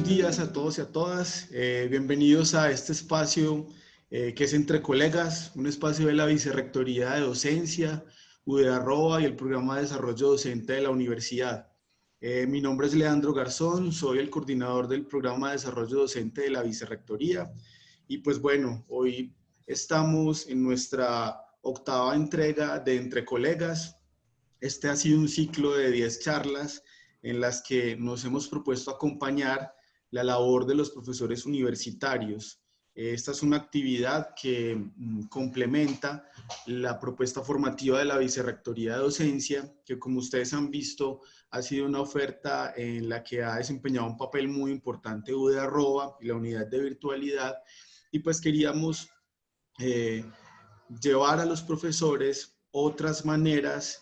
días a todos y a todas. Bienvenidos a este espacio que es Entre Colegas, un espacio de la Vicerrectoría de Docencia, UdeArroba y el Programa de Desarrollo Docente de la Universidad. Mi nombre es Leandro Garzón, soy el coordinador del Programa de Desarrollo Docente de la Vicerrectoría. Y pues bueno, hoy estamos en nuestra octava entrega de Entre Colegas. Este ha sido un ciclo de 10 charlas en las que nos hemos propuesto acompañar la labor de los profesores universitarios. Esta es una actividad que complementa la propuesta formativa de la Vicerrectoría de Docencia, que como ustedes han visto ha sido una oferta en la que ha desempeñado un papel muy importante UdeArroba y la unidad de virtualidad, y pues queríamos llevar a los profesores otras maneras,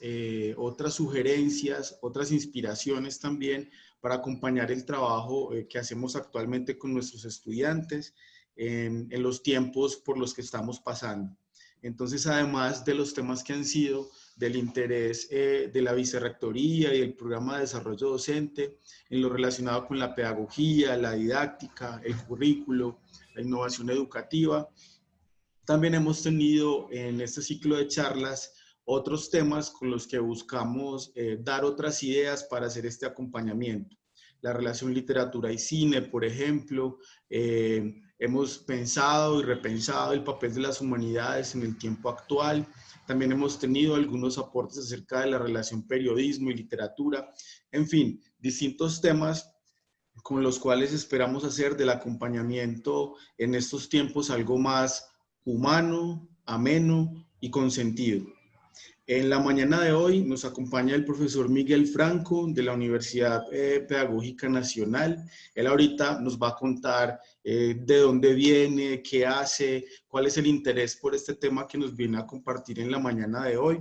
otras sugerencias, otras inspiraciones también para acompañar el trabajo que hacemos actualmente con nuestros estudiantes en los tiempos por los que estamos pasando. Entonces, además de los temas que han sido del interés de la Vicerrectoría y el Programa de Desarrollo Docente, en lo relacionado con la pedagogía, la didáctica, el currículo, la innovación educativa, también hemos tenido en este ciclo de charlas otros temas con los que buscamos dar otras ideas para hacer este acompañamiento. La relación literatura y cine, por ejemplo. Hemos pensado y repensado el papel de las humanidades en el tiempo actual. También hemos tenido algunos aportes acerca de la relación periodismo y literatura. En fin, distintos temas con los cuales esperamos hacer del acompañamiento en estos tiempos algo más humano, ameno y con sentido. En la mañana de hoy nos acompaña el profesor Miguel Franco de la Universidad Pedagógica Nacional. Él ahorita nos va a contar de dónde viene, qué hace, cuál es el interés por este tema que nos viene a compartir en la mañana de hoy.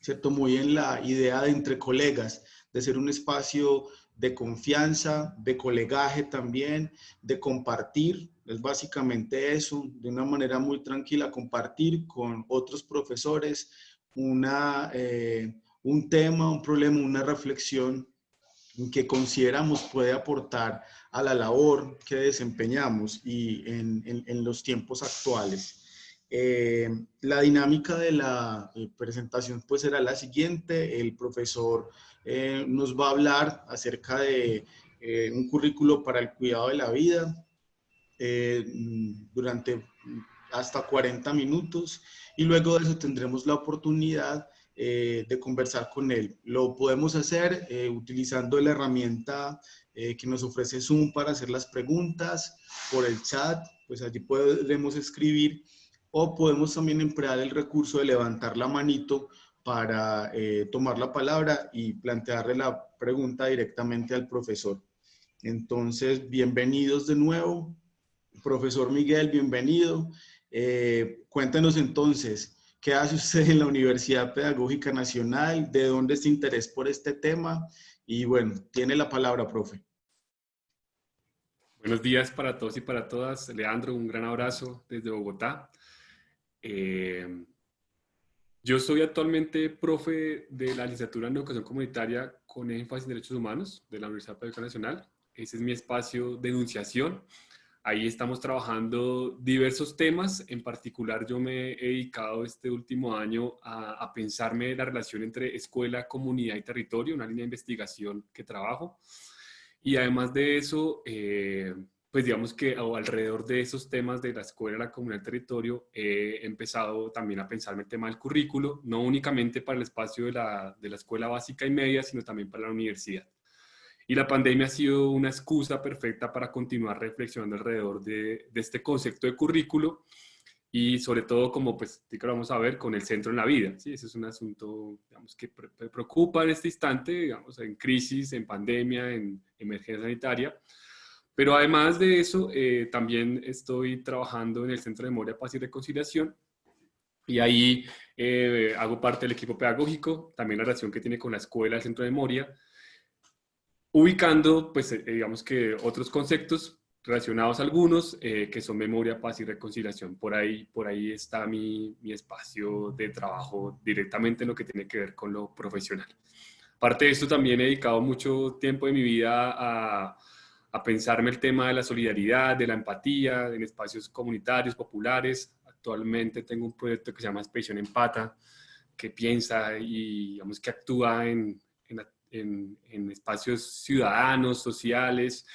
¿Cierto? Muy en la idea de Entre Colegas, de ser un espacio de confianza, de colegaje también, de compartir, es básicamente eso, de una manera muy tranquila, compartir con otros profesores un tema, un problema, una reflexión que consideramos puede aportar a la labor que desempeñamos y en los tiempos actuales. La dinámica de la presentación pues será la siguiente. El profesor nos va a hablar acerca de un currículo para el cuidado de la vida durante hasta 40 minutos, y luego de eso tendremos la oportunidad de conversar con él. Lo podemos hacer utilizando la herramienta que nos ofrece Zoom para hacer las preguntas, por el chat, pues allí podremos escribir, o podemos también emplear el recurso de levantar la manito para tomar la palabra y plantearle la pregunta directamente al profesor. Entonces, bienvenidos de nuevo. Profesor Miguel, bienvenido. Cuéntanos entonces, ¿qué hace usted en la Universidad Pedagógica Nacional? ¿De dónde es su interés por este tema? Y bueno, tiene la palabra, profe. Buenos días para todos y para todas. Leandro, un gran abrazo desde Bogotá. Yo soy actualmente profe de la licenciatura en Educación Comunitaria con énfasis en Derechos Humanos de la Universidad Pedagógica Nacional. Ese es mi espacio de enunciación. Ahí estamos trabajando diversos temas. En particular, yo me he dedicado este último año a pensarme la relación entre escuela, comunidad y territorio, una línea de investigación que trabajo. Y además de eso, pues digamos que alrededor de esos temas de la escuela, la comunidad, el territorio, he empezado también a pensarme el tema del currículo, no únicamente para el espacio de la escuela básica y media, sino también para la universidad. Y la pandemia ha sido una excusa perfecta para continuar reflexionando alrededor de este concepto de currículo y sobre todo, como pues que vamos a ver, con el centro en la vida. ¿Sí? Ese es un asunto, digamos, que preocupa en este instante, digamos, en crisis, en pandemia, en emergencia sanitaria. Pero además de eso, también estoy trabajando en el Centro de Memoria, Paz y Reconciliación, y ahí hago parte del equipo pedagógico, también la relación que tiene con la escuela, el Centro de Memoria, ubicando, pues, digamos que otros conceptos relacionados algunos, que son memoria, paz y reconciliación. Por ahí está mi espacio de trabajo directamente en lo que tiene que ver con lo profesional. Aparte de esto, también he dedicado mucho tiempo de mi vida a pensarme el tema de la solidaridad, de la empatía, en espacios comunitarios, populares. Actualmente tengo un proyecto que se llama Expedición Empata, que piensa y digamos que actúa en espacios ciudadanos, sociales,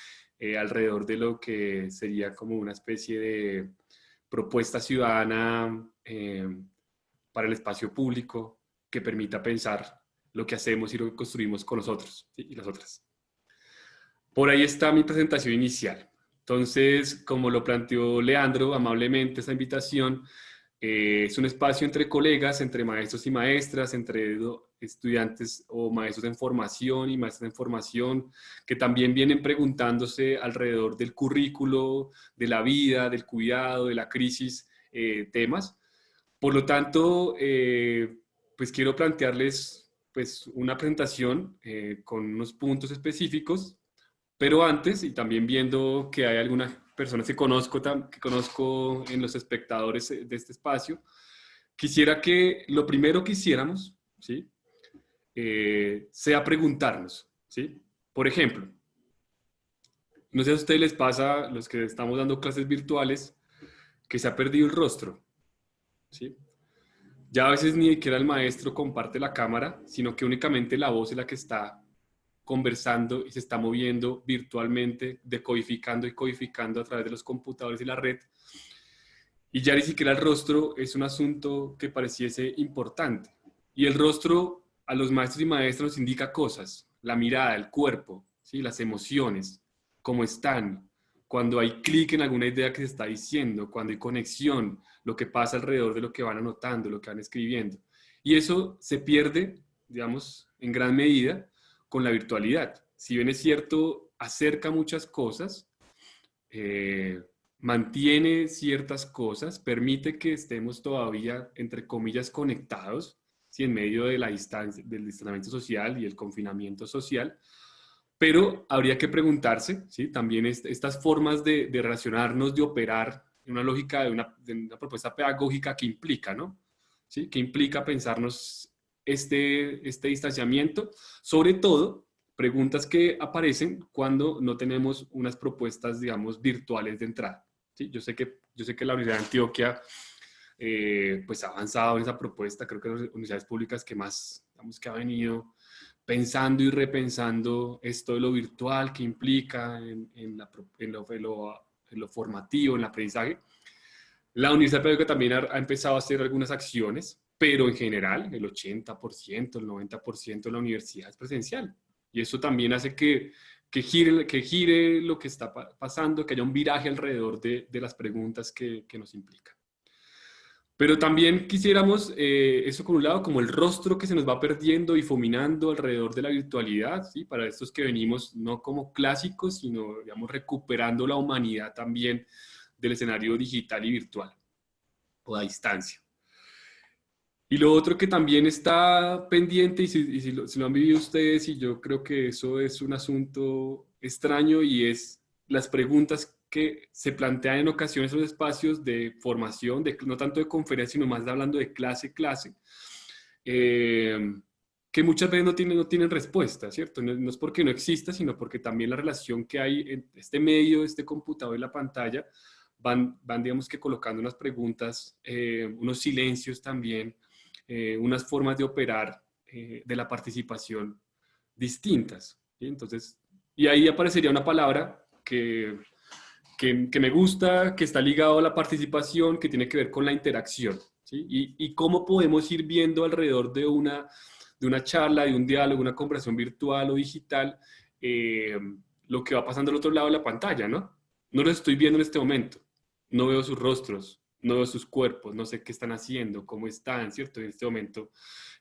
alrededor de lo que sería como una especie de propuesta ciudadana para el espacio público que permita pensar lo que hacemos y lo que construimos con nosotros, ¿sí? Y las otras. Por ahí está mi presentación inicial. Entonces, como lo planteó Leandro amablemente, esta invitación es un espacio entre colegas, entre maestros y maestras, entre estudiantes o maestros en formación y maestras en formación, que también vienen preguntándose alrededor del currículo, de la vida, del cuidado, de la crisis, temas. Por lo tanto, pues quiero plantearles pues, una presentación con unos puntos específicos, pero antes, y también viendo que hay algunas personas que conozco en los espectadores de este espacio, quisiera que lo primero que hiciéramos, ¿sí? Sea preguntarnos, ¿sí? Por ejemplo, no sé si a ustedes les pasa, los que estamos dando clases virtuales, que se ha perdido el rostro, ¿sí? Ya a veces ni siquiera el maestro comparte la cámara, sino que únicamente la voz es la que está conversando y se está moviendo virtualmente, decodificando y codificando a través de los computadores y la red. Y ya ni siquiera el rostro es un asunto que pareciese importante. Y el rostro a los maestros y maestras nos indica cosas, la mirada, el cuerpo, ¿sí? Las emociones, cómo están, cuando hay clic en alguna idea que se está diciendo, cuando hay conexión, lo que pasa alrededor de lo que van anotando, lo que van escribiendo. Y eso se pierde, digamos, en gran medida con la virtualidad. Si bien es cierto, acerca muchas cosas, mantiene ciertas cosas, permite que estemos todavía, entre comillas, conectados, ¿sí? En medio de la distancia, del distanciamiento social y el confinamiento social, pero habría que preguntarse, ¿sí? También estas formas de relacionarnos, de operar en una lógica de una propuesta pedagógica que implica, ¿no? ¿Sí? Que implica pensarnos este distanciamiento, sobre todo preguntas que aparecen cuando no tenemos unas propuestas, digamos, virtuales de entrada. ¿Sí? Yo sé que la Universidad de Antioquia pues ha avanzado en esa propuesta, creo que es de las universidades públicas que más, digamos, que ha venido pensando y repensando esto de lo virtual que implica en lo formativo, en el aprendizaje. La Universidad Pedagógica también ha empezado a hacer algunas acciones, pero en general el 80%, el 90% de la universidad es presencial. Y eso también hace que gire lo que está pasando, que haya un viraje alrededor de las preguntas que nos implican. Pero también quisiéramos, eso por un lado, como el rostro que se nos va perdiendo y fominando alrededor de la virtualidad, ¿sí? Para estos que venimos no como clásicos, sino, digamos, recuperando la humanidad también del escenario digital y virtual, o a distancia. Y lo otro que también está pendiente, y si lo han vivido ustedes, y yo creo que eso es un asunto extraño, y es las preguntas que se plantean en ocasiones en los espacios de formación, no tanto de conferencia, sino más hablando de clase, que muchas veces no tienen respuesta, ¿cierto? No es porque no exista, sino porque también la relación que hay en este medio, este computador y la pantalla, van digamos que colocando unas preguntas, unos silencios también, unas formas de operar de la participación distintas, ¿sí? Entonces, y ahí aparecería una palabra que me gusta, que está ligado a la participación, que tiene que ver con la interacción, ¿sí? Y cómo podemos ir viendo alrededor de una charla, de un diálogo, una conversación virtual o digital, lo que va pasando al otro lado de la pantalla, ¿no? No lo estoy viendo en este momento, no veo sus rostros, no veo sus cuerpos, no sé qué están haciendo, cómo están, ¿cierto? En este momento,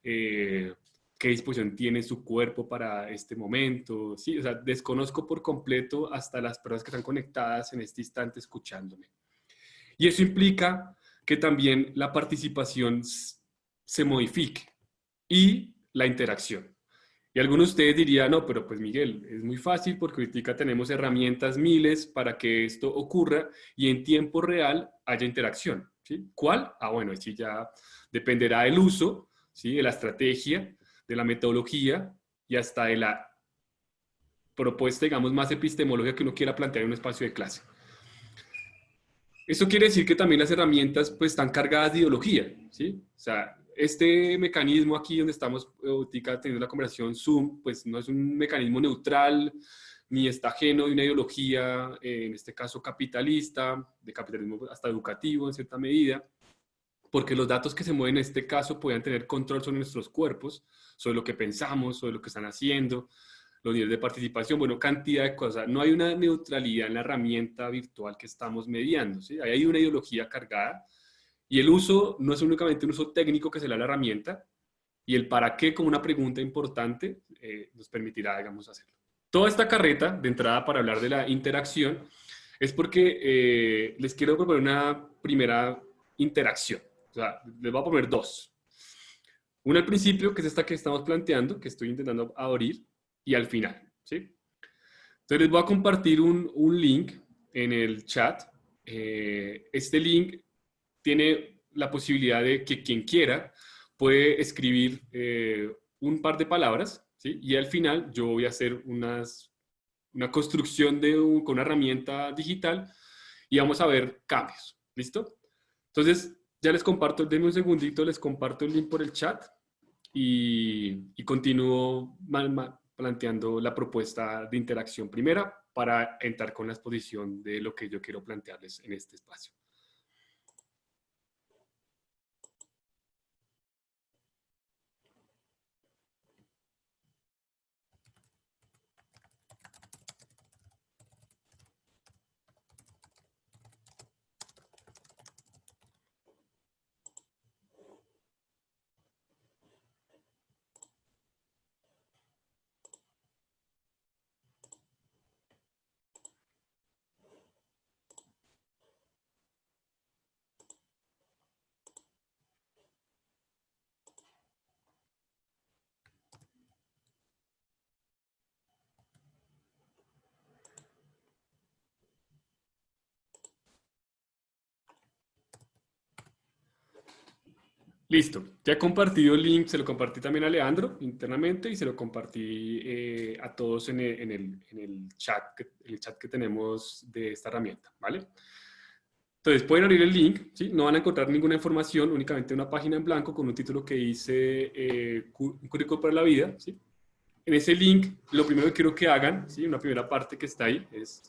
qué disposición tiene su cuerpo para este momento, ¿sí? O sea, desconozco por completo hasta las personas que están conectadas en este instante escuchándome. Y eso implica que también la participación se modifique y la interacción. Y algunos de ustedes dirían, no, pero pues Miguel, es muy fácil porque ahorita tenemos herramientas miles para que esto ocurra y en tiempo real haya interacción, ¿sí? ¿Cuál? Ah, bueno, sí ya dependerá del uso, ¿sí? De la estrategia, de la metodología y hasta de la propuesta, digamos, más epistemológica que uno quiera plantear en un espacio de clase. Eso quiere decir que también las herramientas pues están cargadas de ideología, ¿sí? O sea, este mecanismo aquí donde estamos ahorita teniendo la conversación Zoom, pues no es un mecanismo neutral, ni está ajeno de una ideología, en este caso capitalista, de capitalismo hasta educativo en cierta medida, porque los datos que se mueven en este caso pueden tener control sobre nuestros cuerpos, sobre lo que pensamos, sobre lo que están haciendo, los niveles de participación, bueno, cantidad de cosas. No hay una neutralidad en la herramienta virtual que estamos mediando, ¿sí? Ahí hay una ideología cargada y el uso no es únicamente un uso técnico que se le da a la herramienta y el para qué como una pregunta importante nos permitirá, digamos, hacerlo. Toda esta carreta de entrada para hablar de la interacción es porque les quiero proponer una primera interacción. O sea, les voy a poner dos. Una al principio, que es esta que estamos planteando, que estoy intentando abrir, y al final, ¿sí? Entonces les voy a compartir un link en el chat. Este link tiene la posibilidad de que quien quiera puede escribir un par de palabras, ¿sí? Y al final yo voy a hacer una construcción con una herramienta digital y vamos a ver cambios, ¿listo? Entonces, ya les comparto, denme un segundito, les comparto el link por el chat y continúo planteando la propuesta de interacción primera para entrar con la exposición de lo que yo quiero plantearles en este espacio. Listo, ya he compartido el link, se lo compartí también a Leandro internamente y se lo compartí a todos en el chat que tenemos de esta herramienta, ¿vale? Entonces pueden abrir el link, ¿sí? No van a encontrar ninguna información, únicamente una página en blanco con un título que dice un currículo para la vida, ¿sí? En ese link, lo primero que quiero que hagan, ¿sí? Una primera parte que está ahí es...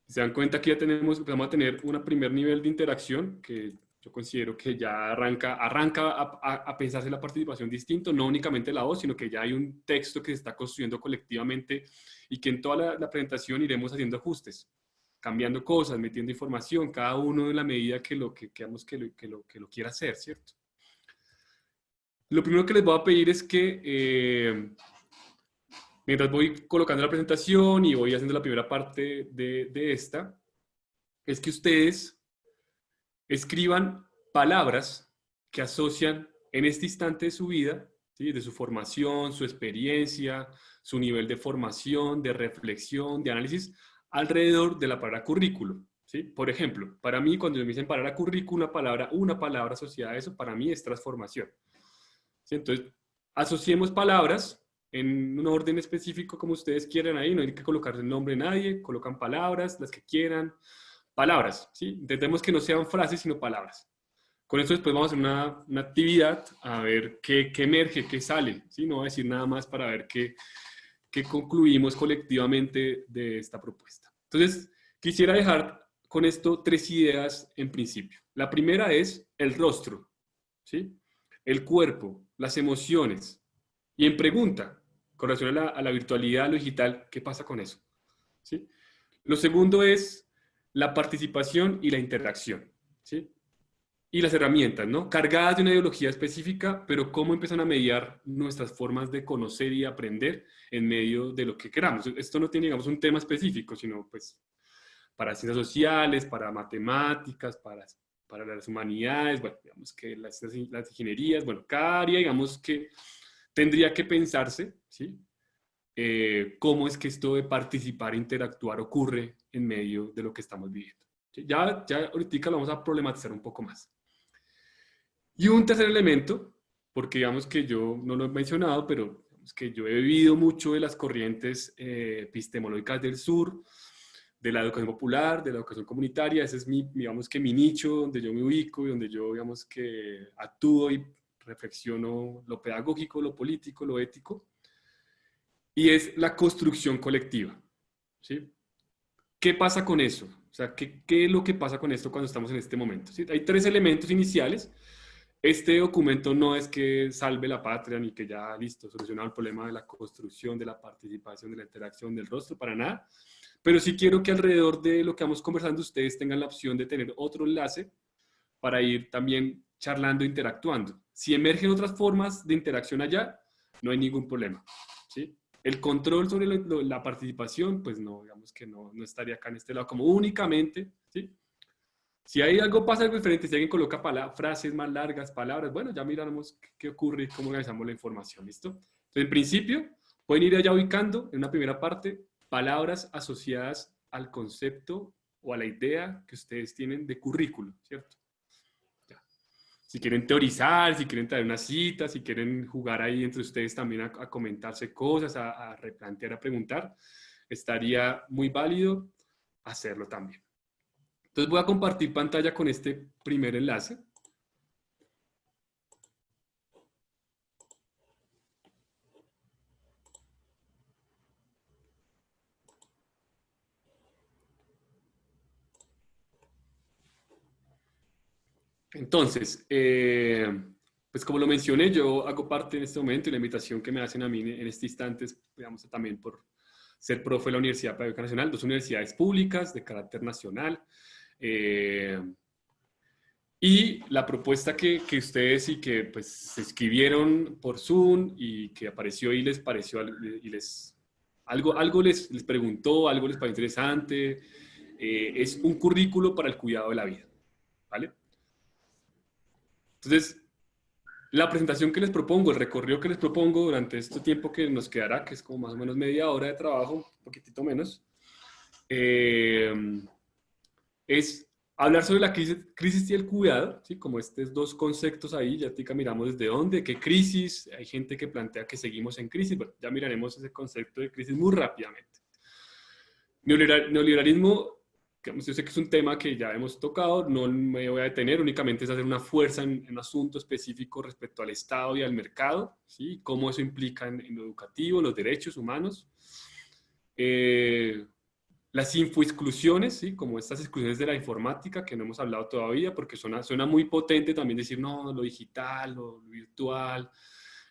Se dan cuenta que ya empezamos a tener un primer nivel de interacción que yo considero que ya arranca a pensarse la participación distinto, no únicamente la voz, sino que ya hay un texto que se está construyendo colectivamente y que en toda la presentación iremos haciendo ajustes, cambiando cosas, metiendo información, cada uno en la medida que lo quiera hacer, ¿cierto? Lo primero que les voy a pedir es que mientras voy colocando la presentación y voy haciendo la primera parte de esta, es que ustedes escriban palabras que asocian en este instante de su vida, ¿sí? De su formación, su experiencia, su nivel de formación, de reflexión, de análisis, alrededor de la palabra currículo, ¿sí? Por ejemplo, para mí, cuando me dicen palabra currículo, una palabra asociada a eso, para mí es transformación, ¿sí? Entonces, asociemos palabras en un orden específico como ustedes quieran ahí, no hay que colocarle el nombre de nadie, colocan palabras, las que quieran, palabras, ¿sí? Intentemos que no sean frases, sino palabras. Con esto después vamos a hacer una actividad a ver qué emerge, qué sale, ¿sí? No voy a decir nada más para ver qué concluimos colectivamente de esta propuesta. Entonces, quisiera dejar con esto tres ideas en principio. La primera es el rostro, ¿sí? El cuerpo, las emociones. Y en pregunta, con relación a la virtualidad, a lo digital, ¿qué pasa con eso? ¿Sí? Lo segundo es la participación y la interacción, ¿sí? Y las herramientas, ¿no? Cargadas de una ideología específica, pero cómo empiezan a mediar nuestras formas de conocer y aprender en medio de lo que queramos. Esto no tiene, digamos, un tema específico, sino pues para ciencias sociales, para matemáticas, para las humanidades, bueno, digamos que las ingenierías, bueno, cada área, digamos que tendría que pensarse, ¿sí? Cómo es que esto de participar e interactuar ocurre en medio de lo que estamos viviendo. ¿Sí? Ya ahorita lo vamos a problematizar un poco más. Y un tercer elemento, porque digamos que yo no lo he mencionado, pero Es que yo he vivido mucho de las corrientes epistemológicas del sur, de la educación popular, de la educación comunitaria. Ese es digamos que mi nicho, donde yo me ubico y donde yo, digamos que actúo y reflexiono lo pedagógico, lo político, lo ético. Y es la construcción colectiva, ¿sí? ¿Qué pasa con eso? O sea, ¿qué es lo que pasa con esto cuando estamos en este momento? ¿Sí? Hay tres elementos iniciales. Este documento no es que salve la patria ni que ya, listo, solucionado el problema de la construcción, de la participación, de la interacción, del rostro, para nada. Pero sí quiero que alrededor de lo que vamos conversando ustedes tengan la opción de tener otro enlace para ir también charlando, interactuando. Si emergen otras formas de interacción allá, no hay ningún problema, ¿sí? El control sobre la participación, pues no, digamos que no estaría acá en este lado como únicamente, ¿sí? Si hay algo, pasa algo diferente, si alguien coloca frases más largas, palabras, bueno, ya miraremos qué ocurre y cómo organizamos la información, ¿listo? Entonces, en principio, pueden ir allá ubicando en una primera parte palabras asociadas al concepto o a la idea que ustedes tienen de currículo, ¿cierto? Ya. Si quieren teorizar, si quieren traer una cita, si quieren jugar ahí entre ustedes también a comentarse cosas, a replantear, a preguntar, estaría muy válido hacerlo también. Entonces voy a compartir pantalla con este primer enlace. Entonces, pues como lo mencioné, yo hago parte en este momento y la invitación que me hacen a mí en este instante es, digamos, también por ser profe de la Universidad Pedagógica Nacional, dos universidades públicas de carácter nacional. Y la propuesta que ustedes y que pues se escribieron por Zoom y que apareció y les pareció y algo les preguntó, algo les pareció interesante, es un currículo para el cuidado de la vida, ¿vale? Entonces, la presentación que les propongo, el recorrido que les propongo durante este tiempo que nos quedará, que es como más o menos media hora de trabajo, un poquitito menos, es hablar sobre la crisis y el cuidado, ¿sí? Como estos dos conceptos ahí, ya tica miramos desde dónde, qué crisis, hay gente que plantea que seguimos en crisis, bueno, ya miraremos ese concepto de crisis muy rápidamente. Neoliberalismo, yo sé que es un tema que ya hemos tocado, no me voy a detener, únicamente es hacer una fuerza en un asunto específico respecto al Estado y al mercado, ¿sí? Cómo eso implica en lo educativo, en los derechos humanos. Las infoexclusiones, ¿sí? Como estas exclusiones de la informática que no hemos hablado todavía, porque suena muy potente también decir, no, lo digital, lo virtual,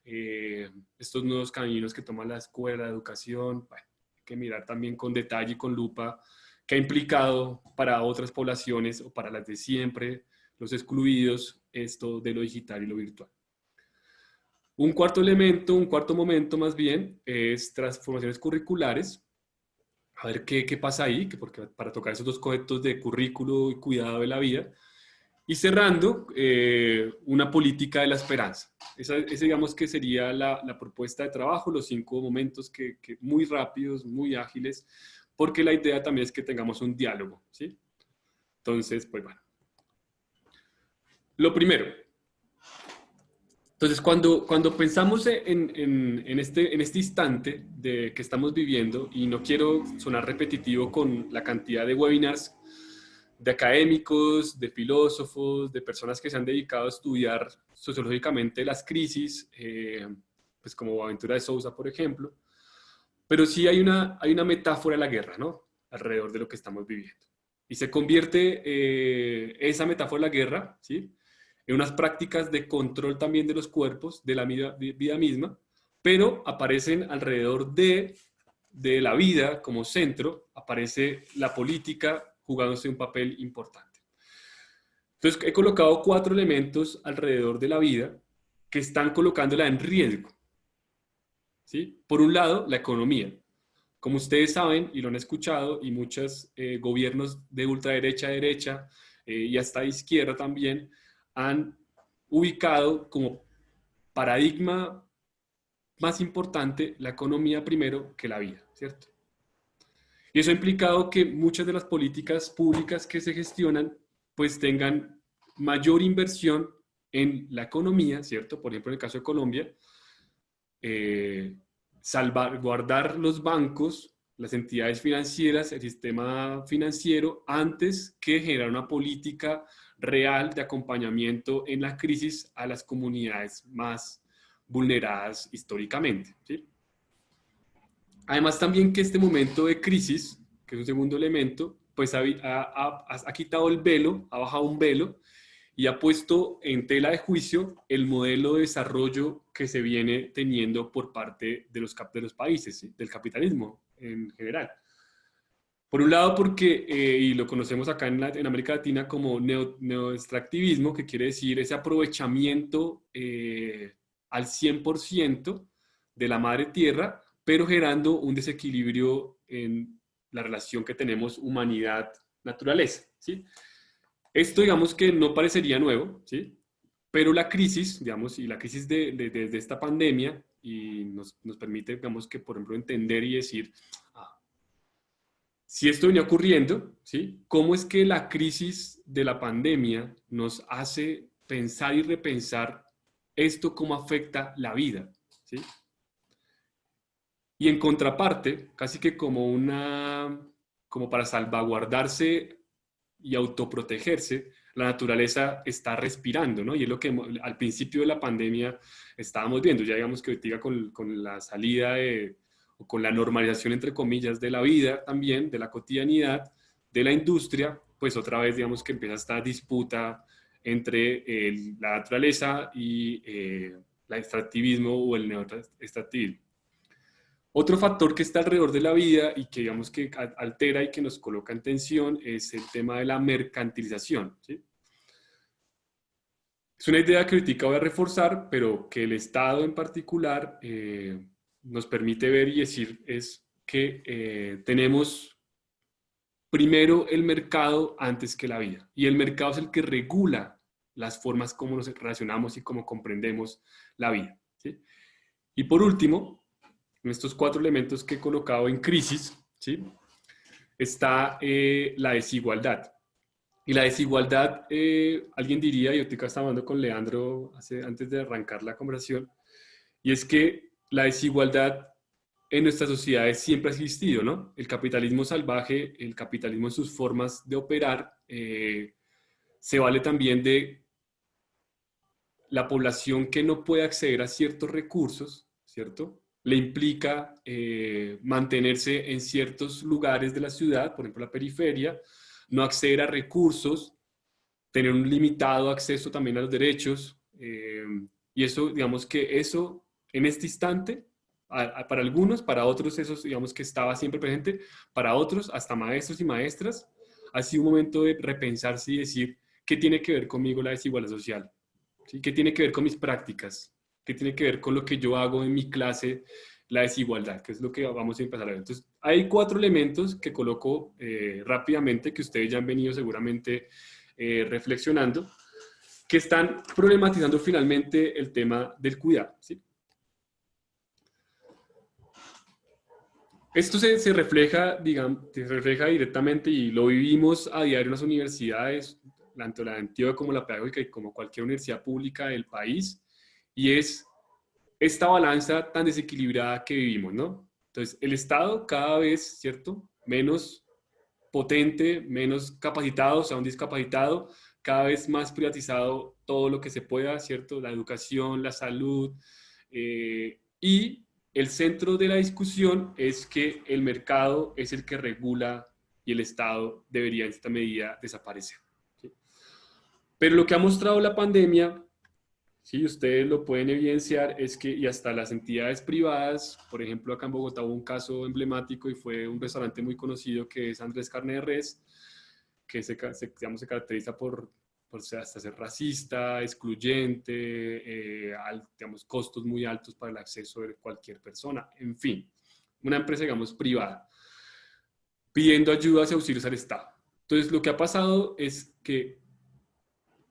estos nuevos caminos que toma la escuela, la educación, bueno, hay que mirar también con detalle y con lupa qué ha implicado para otras poblaciones o para las de siempre, los excluidos, esto de lo digital y lo virtual. Un cuarto elemento, un cuarto momento más bien, es transformaciones curriculares. A ver qué pasa ahí, porque para tocar esos dos conceptos de currículo y cuidado de la vida. Y cerrando, una política de la esperanza. Ese digamos que sería la propuesta de trabajo, los 5 momentos que muy rápidos, muy ágiles, porque la idea también es que tengamos un diálogo, ¿sí? Entonces, pues bueno. Lo primero. Entonces, cuando pensamos en este instante que estamos viviendo, y no quiero sonar repetitivo con la cantidad de webinars de académicos, de filósofos, de personas que se han dedicado a estudiar sociológicamente las crisis, pues como Boaventura de Sousa, por ejemplo, pero sí hay una metáfora de la guerra, ¿no? Alrededor de lo que estamos viviendo. Y se convierte esa metáfora de la guerra, ¿sí? En unas prácticas de control también de los cuerpos, de la vida misma, pero aparecen alrededor de la vida como centro, aparece la política jugándose un papel importante. Entonces, he colocado 4 elementos alrededor de la vida que están colocándola en riesgo, ¿sí? Por un lado, la economía. Como ustedes saben y lo han escuchado, y muchos gobiernos de ultraderecha a derecha y hasta izquierda también han ubicado como paradigma más importante la economía primero que la vida, ¿cierto? Y eso ha implicado que muchas de las políticas públicas que se gestionan pues tengan mayor inversión en la economía, ¿cierto? Por ejemplo, en el caso de Colombia, salvaguardar los bancos, las entidades financieras, el sistema financiero, antes que generar una política real de acompañamiento en la crisis a las comunidades más vulneradas históricamente, ¿sí? Además también que este momento de crisis, que es un segundo elemento, pues ha quitado el velo, ha bajado un velo y ha puesto en tela de juicio el modelo de desarrollo que se viene teniendo por parte de los países, ¿sí? Del capitalismo en general. Por un lado porque, y lo conocemos acá en América Latina como neoextractivismo, que quiere decir ese aprovechamiento al 100% de la madre tierra, pero generando un desequilibrio en la relación que tenemos humanidad-naturaleza, ¿sí? Esto, digamos que no parecería nuevo, ¿sí? Pero la crisis, digamos, y la crisis de esta pandemia y nos permite, digamos, que, por ejemplo, entender y decir, si esto venía ocurriendo, ¿sí? ¿Cómo es que la crisis de la pandemia nos hace pensar y repensar esto cómo afecta la vida, ¿sí? Y en contraparte, casi que como para salvaguardarse y autoprotegerse, la naturaleza está respirando, ¿no? Y es lo que al principio de la pandemia estábamos viendo, ya digamos que ahorita con la salida o con la normalización, entre comillas, de la vida también, de la cotidianidad, de la industria, pues otra vez digamos que empieza esta disputa entre la naturaleza y el extractivismo o el neoextractivismo. Otro factor que está alrededor de la vida y que digamos que altera y que nos coloca en tensión es el tema de la mercantilización, ¿sí? Es una idea que ahorita voy a reforzar, pero que el Estado en particular nos permite ver y decir es que tenemos primero el mercado antes que la vida. Y el mercado es el que regula las formas como nos relacionamos y cómo comprendemos la vida, ¿sí? Y por último, en estos 4 elementos que he colocado en crisis, ¿sí? Está la desigualdad. Y la desigualdad, alguien diría, y ahorita estaba hablando con Leandro antes de arrancar la conversación, y es que la desigualdad en nuestras sociedades siempre ha existido, ¿no? El capitalismo salvaje, el capitalismo en sus formas de operar, se vale también de la población que no puede acceder a ciertos recursos, ¿cierto? Le implica mantenerse en ciertos lugares de la ciudad, por ejemplo la periferia, no acceder a recursos, tener un limitado acceso también a los derechos, y eso, digamos que eso en este instante, para algunos, para otros eso, digamos que estaba siempre presente, para otros, hasta maestros y maestras, ha sido un momento de repensarse y decir, ¿qué tiene que ver conmigo la desigualdad social? ¿Sí? ¿Qué tiene que ver con mis prácticas? ¿Qué tiene que ver con lo que yo hago en mi clase? La desigualdad, que es lo que vamos a empezar a ver. Entonces, hay 4 elementos que coloco rápidamente, que ustedes ya han venido seguramente reflexionando, que están problematizando finalmente el tema del cuidado, ¿sí? Esto se refleja, digamos, se refleja directamente y lo vivimos a diario en las universidades, tanto la de Antioquia como la pedagógica y como cualquier universidad pública del país, y es esta balanza tan desequilibrada que vivimos, ¿no? Entonces, el Estado cada vez, ¿cierto? Menos potente, menos capacitado, o sea, un discapacitado, cada vez más privatizado todo lo que se pueda, ¿cierto? La educación, la salud, y el centro de la discusión es que el mercado es el que regula y el Estado debería en esta medida desaparecer, ¿sí? Pero lo que ha mostrado la pandemia, sí, ustedes lo pueden evidenciar, es que y hasta las entidades privadas, por ejemplo, acá en Bogotá hubo un caso emblemático y fue un restaurante muy conocido que es Andrés Carne de Res, que digamos, se caracteriza por hasta ser racista, excluyente, digamos, costos muy altos para el acceso de cualquier persona, en fin, una empresa, digamos, privada, pidiendo ayudas y auxilios al Estado. Entonces, lo que ha pasado es que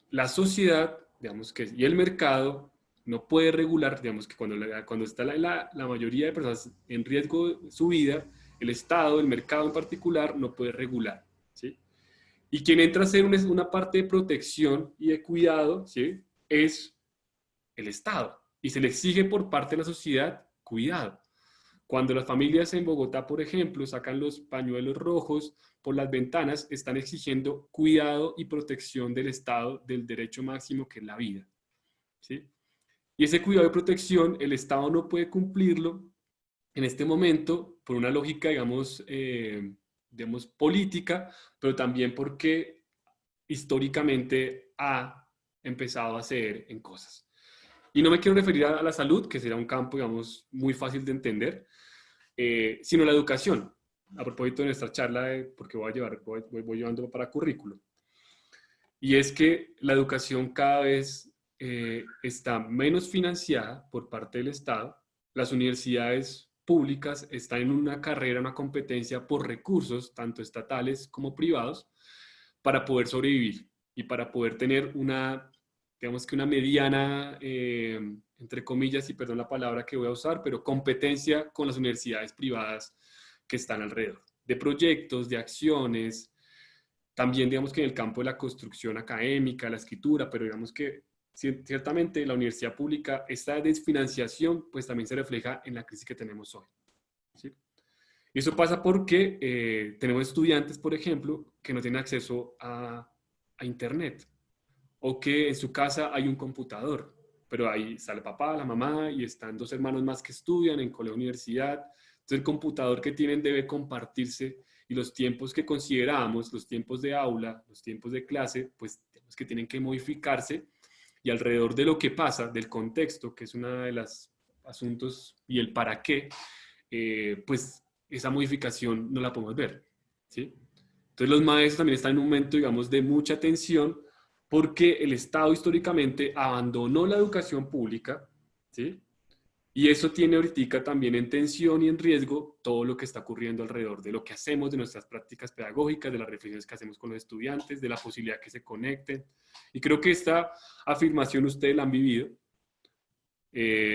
la sociedad, digamos que, y el mercado no puede regular, digamos que cuando está la mayoría de personas en riesgo de su vida, el Estado, el mercado en particular, no puede regular, ¿sí? Y quien entra a ser una parte de protección y de cuidado, ¿sí? Es el Estado, Y se le exige por parte de la sociedad cuidado. Cuando las familias en Bogotá, por ejemplo, sacan los pañuelos rojos por las ventanas, están exigiendo cuidado y protección del Estado del derecho máximo que es la vida, ¿sí? Y ese cuidado y protección, el Estado no puede cumplirlo en este momento por una lógica, digamos política, pero también porque históricamente ha empezado a ceder en cosas. Y no me quiero referir a la salud, que será un campo, digamos, muy fácil de entender, sino la educación. A propósito de nuestra charla, porque voy llevando para currículo. Y es que la educación cada vez está menos financiada por parte del Estado. Las universidades públicas están en una carrera, una competencia por recursos, tanto estatales como privados, para poder sobrevivir y para poder tener una, digamos que una mediana, entre comillas, y perdón la palabra que voy a usar, pero competencia con las universidades privadas que están alrededor, de proyectos, de acciones, también digamos que en el campo de la construcción académica, la escritura, pero digamos que ciertamente la universidad pública, esta desfinanciación pues también se refleja en la crisis que tenemos hoy, ¿sí? Y eso pasa porque tenemos estudiantes, por ejemplo, que no tienen acceso a Internet, o que en su casa hay un computador, pero ahí está el papá, la mamá, y están dos hermanos más que estudian en colegio universidad. Entonces el computador que tienen debe compartirse, y los tiempos que consideramos, los tiempos de aula, los tiempos de clase, pues tenemos que tienen que modificarse, y alrededor de lo que pasa, del contexto, que es uno de los asuntos, y el para qué, pues esa modificación no la podemos ver, ¿sí? Entonces los maestros también están en un momento, digamos, de mucha tensión, porque el Estado históricamente abandonó la educación pública, ¿sí? Y eso tiene ahorita también en tensión y en riesgo todo lo que está ocurriendo alrededor de lo que hacemos, de nuestras prácticas pedagógicas, de las reflexiones que hacemos con los estudiantes, de la posibilidad que se conecten. Y creo que esta afirmación ustedes la han vivido.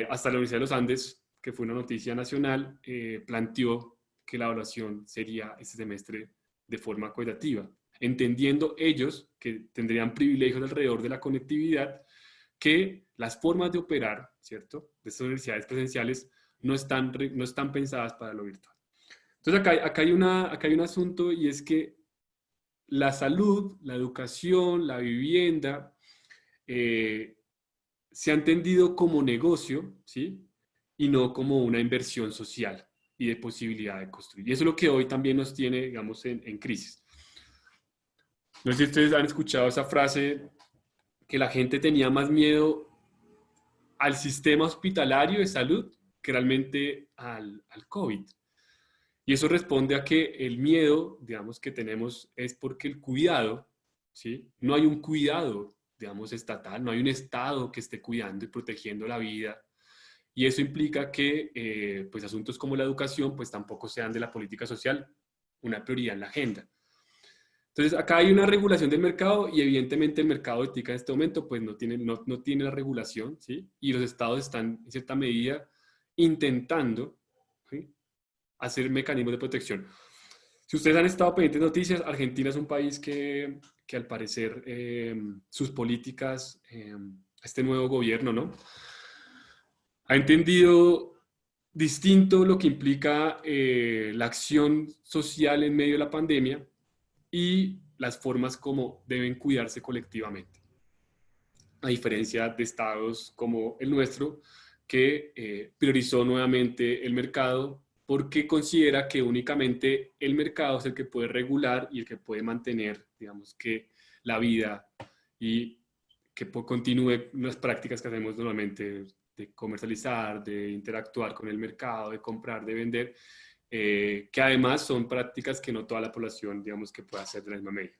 Hasta la Universidad de los Andes, que fue una noticia nacional, planteó que la evaluación sería este semestre de forma cooperativa, entendiendo ellos que tendrían privilegios alrededor de la conectividad, que las formas de operar, ¿cierto?, de estas universidades presenciales no están pensadas para lo virtual. Entonces acá hay un asunto, y es que la salud, la educación, la vivienda, se ha entendido como negocio, ¿sí? Y no como una inversión social y de posibilidad de construir. Y eso es lo que hoy también nos tiene, digamos, en crisis. No sé si ustedes han escuchado esa frase, que la gente tenía más miedo al sistema hospitalario de salud que realmente al COVID. Y eso responde a que el miedo, digamos, que tenemos es porque el cuidado, ¿sí? No hay un cuidado, digamos, estatal, no hay un Estado que esté cuidando y protegiendo la vida. Y eso implica que pues asuntos como la educación pues tampoco sean de la política social una prioridad en la agenda. Entonces acá hay una regulación del mercado, y evidentemente el mercado de ética en este momento pues no tiene la regulación, ¿sí? Y los estados están en cierta medida intentando, ¿sí?, hacer mecanismos de protección. Si ustedes han estado pendientes de noticias, Argentina es un país que al parecer sus políticas, este nuevo gobierno, ¿no?, ha entendido distinto lo que implica la acción social en medio de la pandemia y las formas como deben cuidarse colectivamente. A diferencia de estados como el nuestro, que priorizó nuevamente el mercado porque considera que únicamente el mercado es el que puede regular y el que puede mantener, digamos, que la vida, y que continúe las prácticas que hacemos normalmente de comercializar, de interactuar con el mercado, de comprar, de vender, que además son prácticas que no toda la población, digamos, que pueda hacer de la misma medida.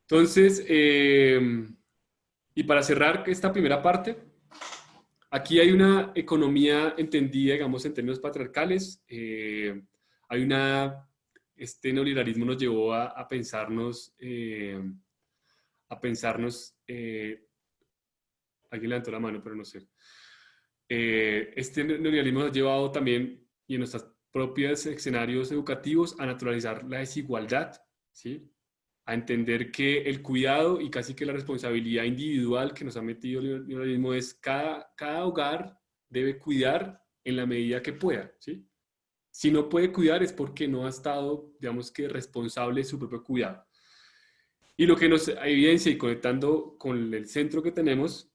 Entonces, y para cerrar esta primera parte, aquí hay una economía entendida, digamos, en términos patriarcales. Este neoliberalismo nos llevó a pensarnos, alguien levantó la mano, pero no sé. Este neoliberalismo nos ha llevado también, y en nuestros propios escenarios educativos, a naturalizar la desigualdad, ¿sí? a entender que el cuidado y casi que la responsabilidad individual que nos ha metido el neoliberalismo es cada hogar debe cuidar en la medida que pueda, ¿sí? Si no puede cuidar es porque no ha estado, digamos que, responsable de su propio cuidado. Y lo que nos evidencia, y conectando con el centro que tenemos,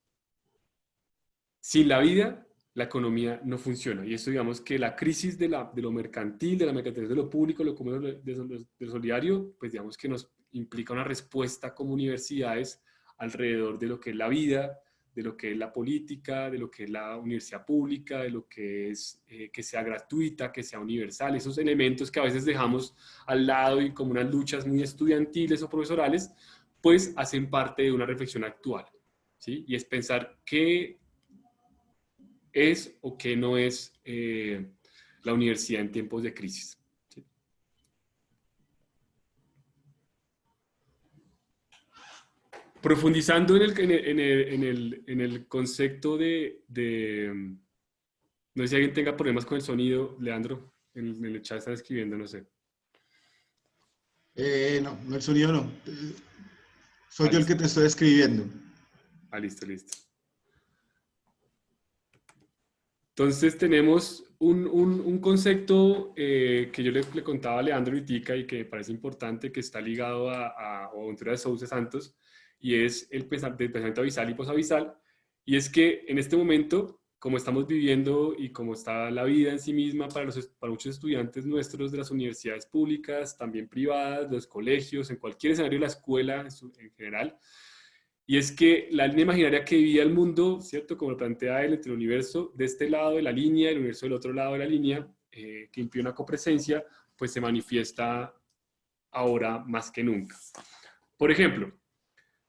sin la vida, la economía no funciona. Y eso, digamos que la crisis de lo mercantil, de la mercantilización de lo público, de lo solidario, pues digamos que nos implica una respuesta como universidades alrededor de lo que es la vida, de lo que es la política, de lo que es la universidad pública, de lo que es que sea gratuita, que sea universal, esos elementos que a veces dejamos al lado y como unas luchas muy estudiantiles o profesorales, pues hacen parte de una reflexión actual, ¿sí? Y es pensar qué es o qué no es la universidad en tiempos de crisis. ¿Sí? Profundizando en el concepto no sé si alguien tenga problemas con el sonido, Leandro, en el chat están escribiendo, no sé. No, el sonido no. Soy yo el Listo. que te estoy escribiendo. Listo, listo. Entonces tenemos un concepto que yo le contaba a Leandro Vitica y que me parece importante, que está ligado a Bonaventura de Sousa Santos, y es el pensamiento abisal y posabisal. Y es que en este momento, como estamos viviendo y como está la vida en sí misma para muchos estudiantes nuestros de las universidades públicas, también privadas, los colegios, en cualquier escenario de la escuela en general, y es que la línea imaginaria que vivía el mundo, ¿cierto? Como lo plantea él, entre el universo de este lado de la línea y el universo del otro lado de la línea, que impide una copresencia, pues se manifiesta ahora más que nunca. Por ejemplo,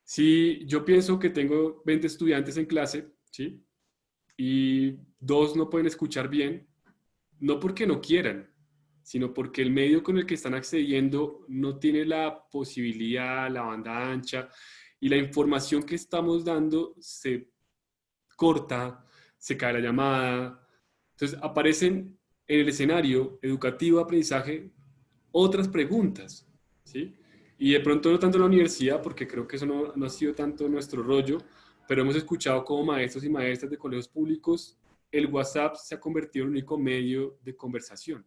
si yo pienso que tengo 20 estudiantes en clase, ¿sí? Y 2 no pueden escuchar bien, no porque no quieran, sino porque el medio con el que están accediendo no tiene la posibilidad, la banda ancha, y la información que estamos dando se corta, se cae la llamada. Entonces aparecen en el escenario educativo de aprendizaje otras preguntas, ¿sí? Y de pronto no tanto en la universidad, porque creo que eso no ha sido tanto nuestro rollo, pero hemos escuchado como maestros y maestras de colegios públicos, el WhatsApp se ha convertido en el único medio de conversación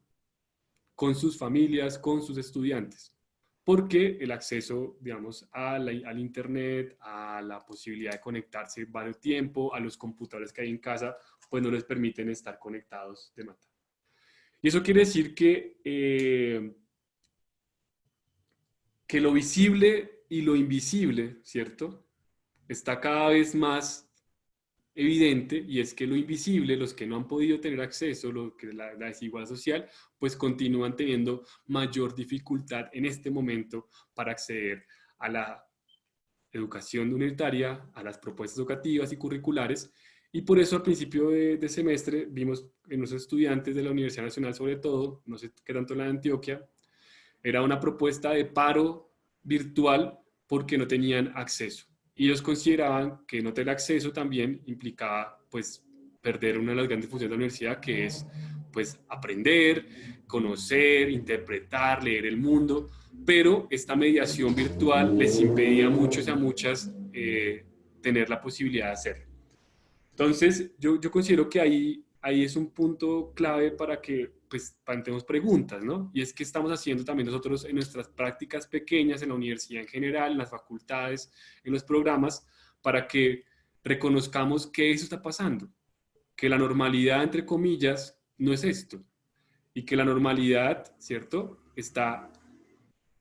con sus familias, con sus estudiantes, porque el acceso, digamos, al Internet, a la posibilidad de conectarse varios tiempo, a los computadores que hay en casa, pues no les permiten estar conectados de mata. Y eso quiere decir que lo visible y lo invisible, ¿cierto? Está cada vez más evidente, y es que lo invisible, los que no han podido tener acceso, lo que la desigualdad social, pues continúan teniendo mayor dificultad en este momento para acceder a la educación universitaria, a las propuestas educativas y curriculares, y por eso al principio de semestre vimos en los estudiantes de la Universidad Nacional, sobre todo, no sé qué tanto en la de Antioquia, era una propuesta de paro virtual porque no tenían acceso. Y ellos consideraban que no tener acceso también implicaba, pues, perder una de las grandes funciones de la universidad, que es, pues, aprender, conocer, interpretar, leer el mundo, pero esta mediación virtual les impedía a muchos y a muchas tener la posibilidad de hacerlo. Entonces, yo considero que ahí es un punto clave para que pues planteemos preguntas, ¿no? Y es que estamos haciendo también nosotros en nuestras prácticas pequeñas, en la universidad en general, en las facultades, en los programas, para que reconozcamos que eso está pasando, que la normalidad, entre comillas, no es esto, y que la normalidad, ¿cierto?, está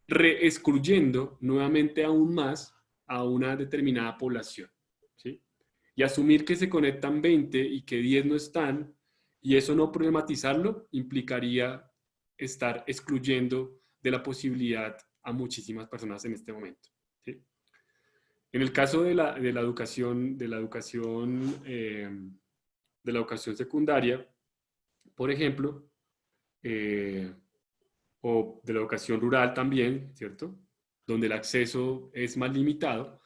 reexcluyendo nuevamente aún más a una determinada población, ¿sí? Y asumir que se conectan 20 y que 10 no están, y eso no problematizarlo, implicaría estar excluyendo de la posibilidad a muchísimas personas en este momento, ¿sí? En el caso de la educación, de la educación secundaria, por ejemplo, o de la educación rural también, ¿cierto? Donde el acceso es más limitado.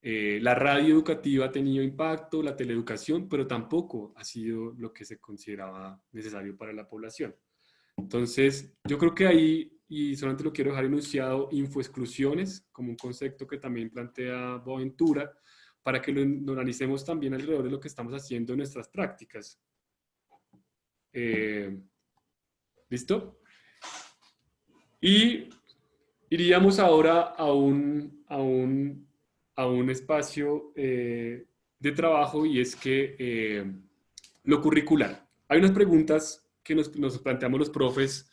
La radio educativa ha tenido impacto, la teleeducación, pero tampoco ha sido lo que se consideraba necesario para la población. Entonces, yo creo que ahí y solamente lo quiero dejar enunciado, infoexclusiones, como un concepto que también plantea Boaventura, para que lo analicemos también alrededor de lo que estamos haciendo en nuestras prácticas. ¿Listo? Y iríamos ahora a un espacio de trabajo, y es que lo curricular. Hay unas preguntas que nos planteamos los profes,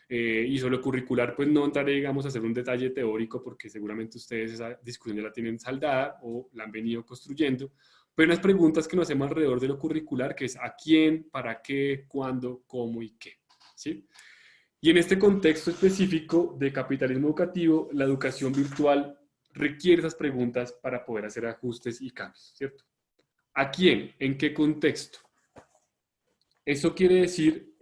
y sobre lo curricular pues no entraré, digamos, a hacer un detalle teórico porque seguramente ustedes esa discusión ya la tienen saldada o la han venido construyendo, pero unas preguntas que nos hacemos alrededor de lo curricular, que es a quién, para qué, cuándo, cómo y qué, ¿sí? Y en este contexto específico de capitalismo educativo, la educación virtual requiere esas preguntas para poder hacer ajustes y cambios, ¿cierto? ¿A quién? ¿En qué contexto? Eso quiere decir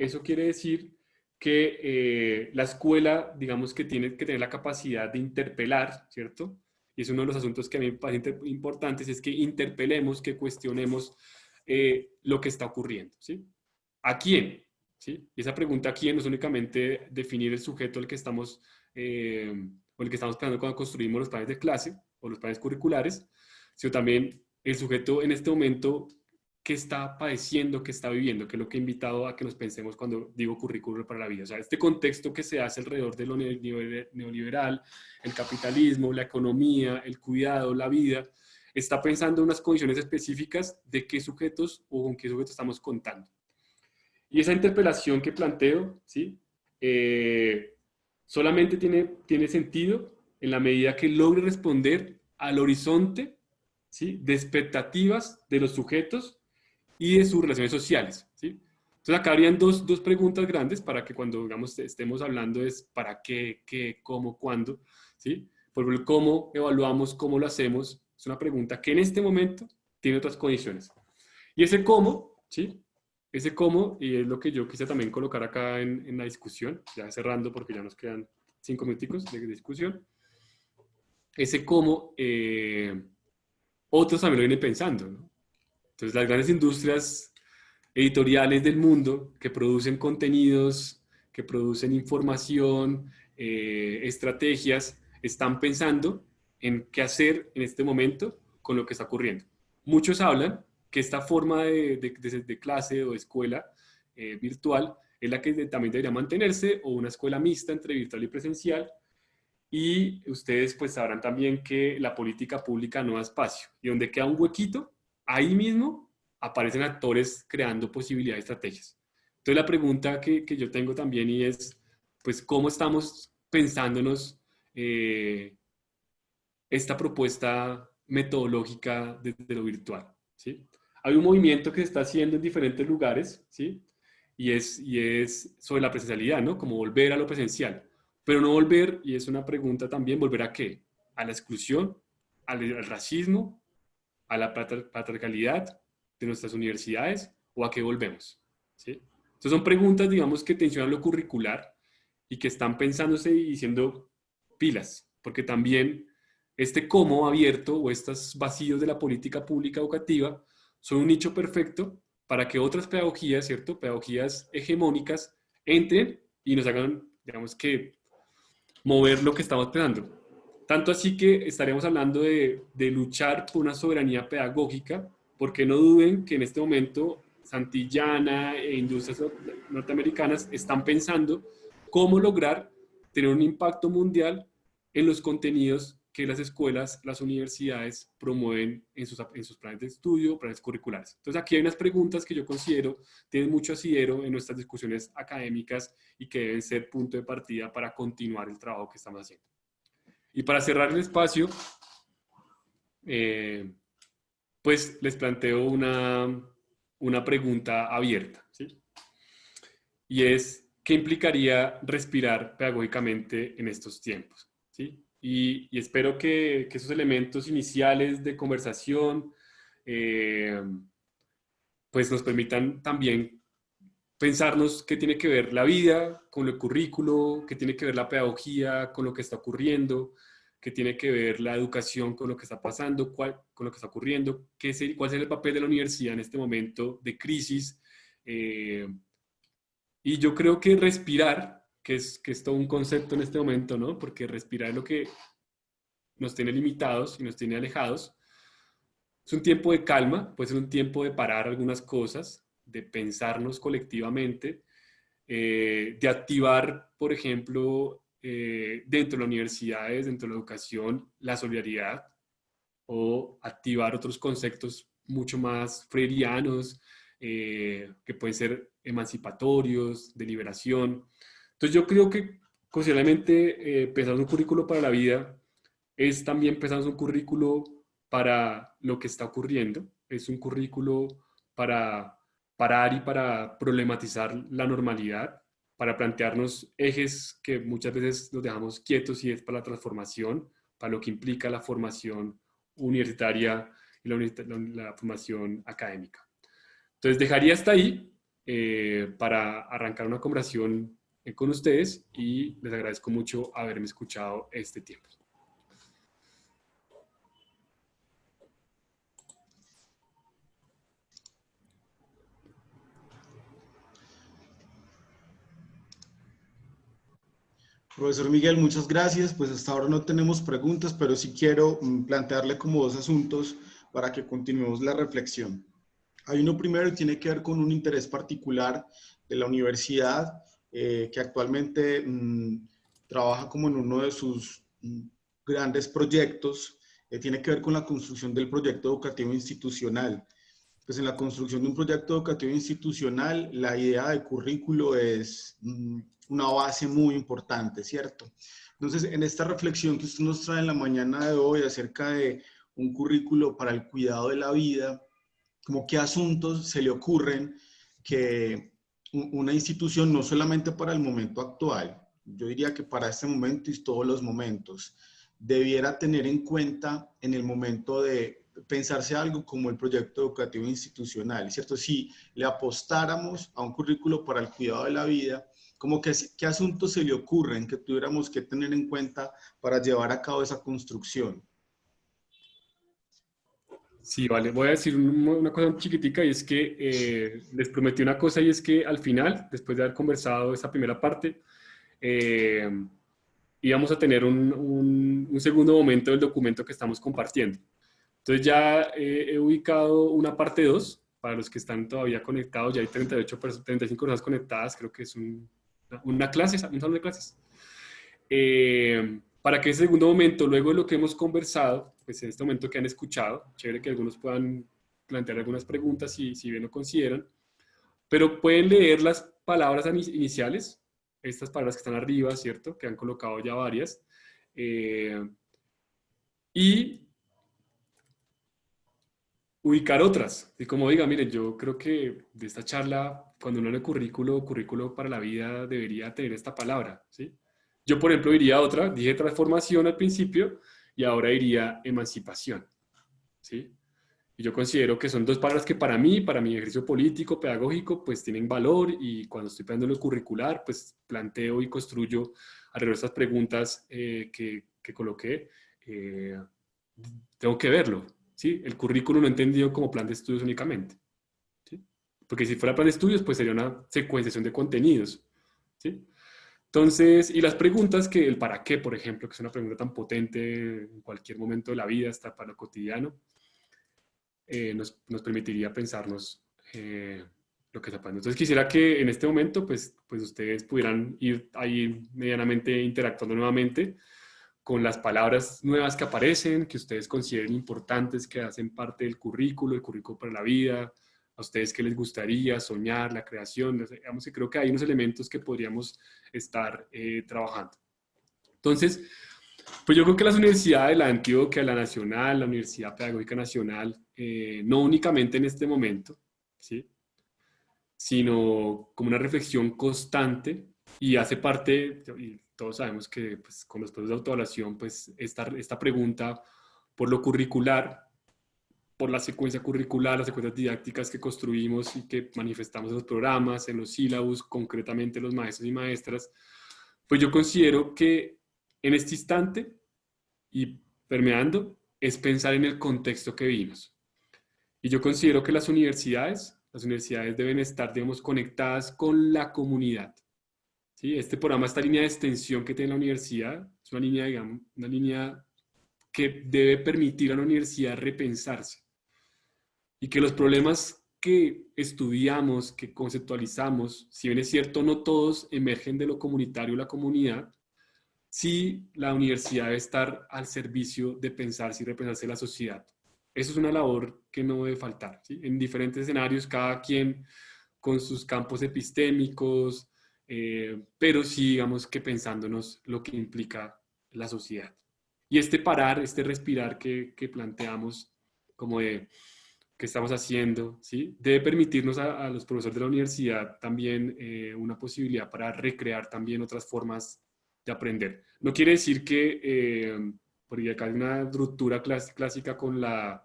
que la escuela, digamos que tiene que tener la capacidad de interpelar, ¿cierto? Y es uno de los asuntos que a mí me parecen importantes, es que interpelemos, que cuestionemos lo que está ocurriendo, ¿sí? ¿A quién? ¿Sí? Y esa pregunta ¿a quién? No es únicamente definir el sujeto al que estamos, o el que estamos pensando cuando construimos los planes de clase o los planes curriculares, sino también el sujeto en este momento qué está padeciendo, qué está viviendo, que es lo que he invitado a que nos pensemos cuando digo currículo para la vida. O sea, este contexto que se hace alrededor de lo neoliberal, el capitalismo, la economía, el cuidado, la vida, está pensando en unas condiciones específicas de qué sujetos o con qué sujetos estamos contando. Y esa interpelación que planteo, ¿sí? Solamente tiene sentido en la medida que logre responder al horizonte, ¿sí? De expectativas de los sujetos y de sus relaciones sociales, ¿sí? Entonces acá habrían dos preguntas grandes para que cuando, digamos, estemos hablando es para qué, cómo, cuándo, ¿sí? Por ejemplo, el cómo evaluamos, cómo lo hacemos, es una pregunta que en este momento tiene otras condiciones. Y ese cómo, ¿sí? Ese cómo, y es lo que yo quise también colocar acá en la discusión, ya cerrando porque ya nos quedan 5 minuticos de discusión, ese cómo otros también lo vienen pensando, ¿no? Entonces las grandes industrias editoriales del mundo que producen contenidos, que producen información, estrategias, están pensando en qué hacer en este momento con lo que está ocurriendo. Muchos hablan que esta forma de clase o de escuela virtual es la que también debería mantenerse, o una escuela mixta entre virtual y presencial, y ustedes pues sabrán también que la política pública no da espacio, y donde queda un huequito, ahí mismo aparecen actores creando posibilidades, estrategias. Entonces la pregunta que yo tengo también y es, pues, ¿cómo estamos pensándonos esta propuesta metodológica desde lo virtual? ¿Sí? Hay un movimiento que se está haciendo en diferentes lugares, ¿sí? Y es sobre la presencialidad, ¿no? Como volver a lo presencial. Pero no volver, y es una pregunta también, ¿volver a qué? ¿A la exclusión? ¿Al racismo? ¿A la patriarcalidad de nuestras universidades? ¿O a qué volvemos? ¿Sí? Entonces son preguntas, digamos, que tensionan lo curricular y que están pensándose y diciendo pilas, porque también este cómo abierto o estos vacíos de la política pública educativa son un nicho perfecto para que otras pedagogías, ¿cierto? Pedagogías hegemónicas entren y nos hagan, digamos, que mover lo que estamos pensando. Tanto así que estaríamos hablando de luchar por una soberanía pedagógica, porque no duden que en este momento Santillana e industrias norteamericanas están pensando cómo lograr tener un impacto mundial en los contenidos que las escuelas, las universidades promueven en sus planes de estudio, planes curriculares. Entonces aquí hay unas preguntas que yo considero tienen mucho asidero en nuestras discusiones académicas y que deben ser punto de partida para continuar el trabajo que estamos haciendo. Y para cerrar el espacio, pues les planteo una pregunta abierta, ¿sí? Y es, ¿qué implicaría respirar pedagógicamente en estos tiempos? ¿Sí? Y espero que esos elementos iniciales de conversación pues nos permitan también pensarnos qué tiene que ver la vida con el currículo, qué tiene que ver la pedagogía con lo que está ocurriendo, qué tiene que ver la educación con lo que está pasando, con lo que está ocurriendo, cuál será el papel de la universidad en este momento de crisis. Y yo creo que respirar que es todo un concepto en este momento, ¿no? Porque respirar es lo que nos tiene limitados y nos tiene alejados. Es un tiempo de calma, puede ser un tiempo de parar algunas cosas, de pensarnos colectivamente, de activar, por ejemplo, dentro de las universidades, dentro de la educación, la solidaridad, o activar otros conceptos mucho más freirianos, que pueden ser emancipatorios, de liberación. Entonces yo creo que considerablemente pensar en un currículo para la vida es también pensar en un currículo para lo que está ocurriendo, es un currículo para parar y para problematizar la normalidad, para plantearnos ejes que muchas veces los dejamos quietos y es para la transformación, para lo que implica la formación universitaria y la formación académica. Entonces dejaría hasta ahí para arrancar una conversación con ustedes y les agradezco mucho haberme escuchado este tiempo. Profesor Miguel, muchas gracias. Pues hasta ahora no tenemos preguntas, pero sí quiero plantearle como dos asuntos para que continuemos la reflexión. Hay uno primero y tiene que ver con un interés particular de la universidad, que actualmente trabaja como en uno de sus grandes proyectos, tiene que ver con la construcción del proyecto educativo institucional. Pues en la construcción de un proyecto educativo institucional, la idea de currículo es una base muy importante, ¿cierto? Entonces, en esta reflexión que usted nos trae en la mañana de hoy acerca de un currículo para el cuidado de la vida, como qué asuntos se le ocurren que una institución, no solamente para el momento actual, yo diría que para este momento y todos los momentos, debiera tener en cuenta en el momento de pensarse algo como el proyecto educativo institucional, ¿cierto? Si le apostáramos a un currículo para el cuidado de la vida, como que, ¿qué asuntos se le ocurren que tuviéramos que tener en cuenta para llevar a cabo esa construcción? Sí, vale. Voy a decir una cosa chiquitica y es que les prometí una cosa y es que al final, después de haber conversado esta primera parte, eh, íbamos a tener un segundo momento del documento que estamos compartiendo. Entonces ya he ubicado una parte 2 para los que están todavía conectados. Ya hay 35 personas conectadas. Creo que es una clase, un salón de clases. Para que ese segundo momento, luego de lo que hemos conversado, pues en este momento que han escuchado, chévere que algunos puedan plantear algunas preguntas si bien lo consideran, pero pueden leer las palabras iniciales, estas palabras que están arriba, ¿cierto? Que han colocado ya varias. Y ubicar otras. Y como diga, mire, yo creo que de esta charla, cuando uno lee currículo para la vida debería tener esta palabra, ¿sí? Yo, por ejemplo, diría otra, dije transformación al principio y ahora diría emancipación, ¿sí? Y yo considero que son dos palabras que para mí, para mi ejercicio político, pedagógico, pues tienen valor y cuando estoy planteando lo curricular, pues planteo y construyo alrededor de estas preguntas que coloqué. Tengo que verlo, ¿sí? El currículo no entendido como plan de estudios únicamente, ¿sí? Porque si fuera plan de estudios, pues sería una secuenciación de contenidos, ¿sí? Entonces, y las preguntas que el para qué, por ejemplo, que es una pregunta tan potente en cualquier momento de la vida, hasta para lo cotidiano, nos permitiría pensarnos lo que está pasando. Entonces quisiera que en este momento pues ustedes pudieran ir ahí medianamente interactuando nuevamente con las palabras nuevas que aparecen, que ustedes consideren importantes, que hacen parte del currículo, el currículo para la vida, a ustedes qué les gustaría, soñar, la creación, digamos que creo que hay unos elementos que podríamos estar trabajando. Entonces, pues yo creo que las universidades, la Antioquia, la Nacional, la Universidad Pedagógica Nacional, no únicamente en este momento, ¿sí? Sino como una reflexión constante y hace parte, y todos sabemos que pues, con los procesos de autoevaluación, pues esta pregunta por lo curricular, por la secuencia curricular, las secuencias didácticas que construimos y que manifestamos en los programas, en los sílabus, concretamente los maestros y maestras, pues yo considero que en este instante y permeando es pensar en el contexto que vivimos. Y yo considero que las universidades deben estar, digamos, conectadas con la comunidad, ¿sí? Este programa, esta línea de extensión que tiene la universidad, es una línea, digamos, una línea que debe permitir a la universidad repensarse y que los problemas que estudiamos, que conceptualizamos, si bien es cierto, no todos emergen de lo comunitario o la comunidad, sí la universidad debe estar al servicio de pensarse y repensarse la sociedad. Eso es una labor que no debe faltar, ¿sí? En diferentes escenarios, cada quien con sus campos epistémicos, pero sí, digamos que pensándonos lo que implica la sociedad. Y este parar, este respirar que planteamos, como de qué estamos haciendo, ¿sí? Debe permitirnos a los profesores de la universidad también una posibilidad para recrear también otras formas de aprender. No quiere decir que, porque acá hay una ruptura clásica con la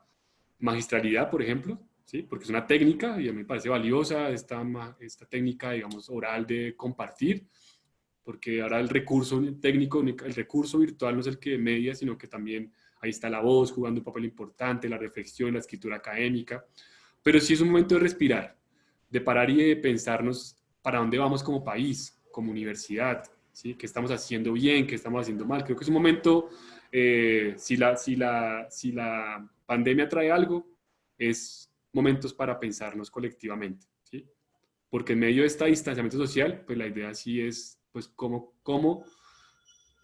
magistralidad, por ejemplo, ¿sí? Porque es una técnica y a mí me parece valiosa esta técnica, digamos, oral de compartir, porque ahora el recurso técnico, el recurso virtual no es el que media, sino que también ahí está la voz jugando un papel importante, la reflexión, la escritura académica, pero sí es un momento de respirar, de parar y de pensarnos para dónde vamos como país, como universidad, ¿sí? ¿Qué estamos haciendo bien, qué estamos haciendo mal? Creo que es un momento, si la pandemia trae algo, es momentos para pensarnos colectivamente, ¿sí? Porque en medio de este distanciamiento social, pues la idea sí es, pues, cómo,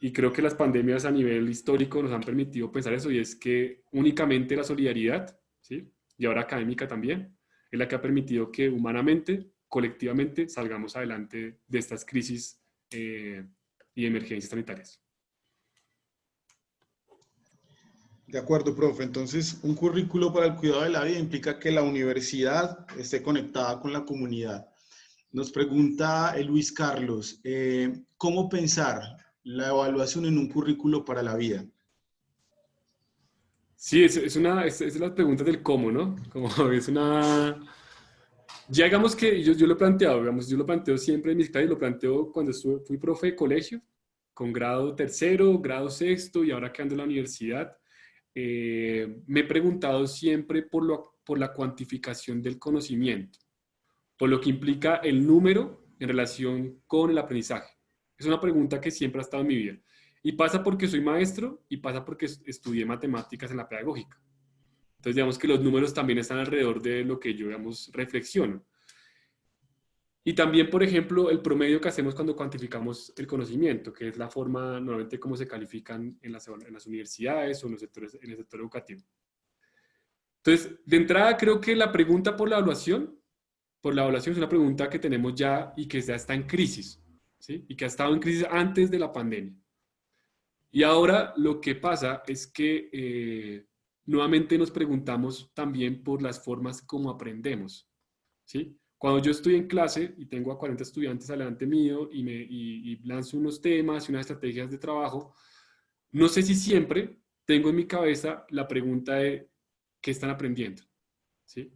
y creo que las pandemias a nivel histórico nos han permitido pensar eso, y es que únicamente la solidaridad, ¿sí? Y ahora académica también, es la que ha permitido que humanamente, colectivamente, salgamos adelante de estas crisis y emergencias sanitarias. De acuerdo, profe. Entonces, un currículo para el cuidado de la vida implica que la universidad esté conectada con la comunidad. Nos pregunta Luis Carlos, ¿cómo pensar la evaluación en un currículo para la vida? Sí, es las preguntas del cómo, ¿no? Como es una... Ya digamos que yo lo he planteado, digamos, yo lo planteo siempre en mis clases, lo planteo cuando fui profe de colegio, con grado tercero, grado sexto y ahora que ando en la universidad. Me he preguntado siempre por la cuantificación del conocimiento, por lo que implica el número en relación con el aprendizaje. Es una pregunta que siempre ha estado en mi vida. Y pasa porque soy maestro y pasa porque estudié matemáticas en la pedagógica. Entonces, digamos que los números también están alrededor de lo que yo, digamos, reflexiono. Y también, por ejemplo, el promedio que hacemos cuando cuantificamos el conocimiento, que es la forma normalmente como se califican en las universidades o en el sector educativo. Entonces, de entrada, creo que la pregunta por la evaluación es una pregunta que tenemos ya y que ya está en crisis, ¿sí? Y que ha estado en crisis antes de la pandemia. Y ahora lo que pasa es que nuevamente nos preguntamos también por las formas como aprendemos, ¿sí? Cuando yo estoy en clase y tengo a 40 estudiantes delante mío y lanzo unos temas y unas estrategias de trabajo, no sé si siempre tengo en mi cabeza la pregunta de qué están aprendiendo, ¿sí?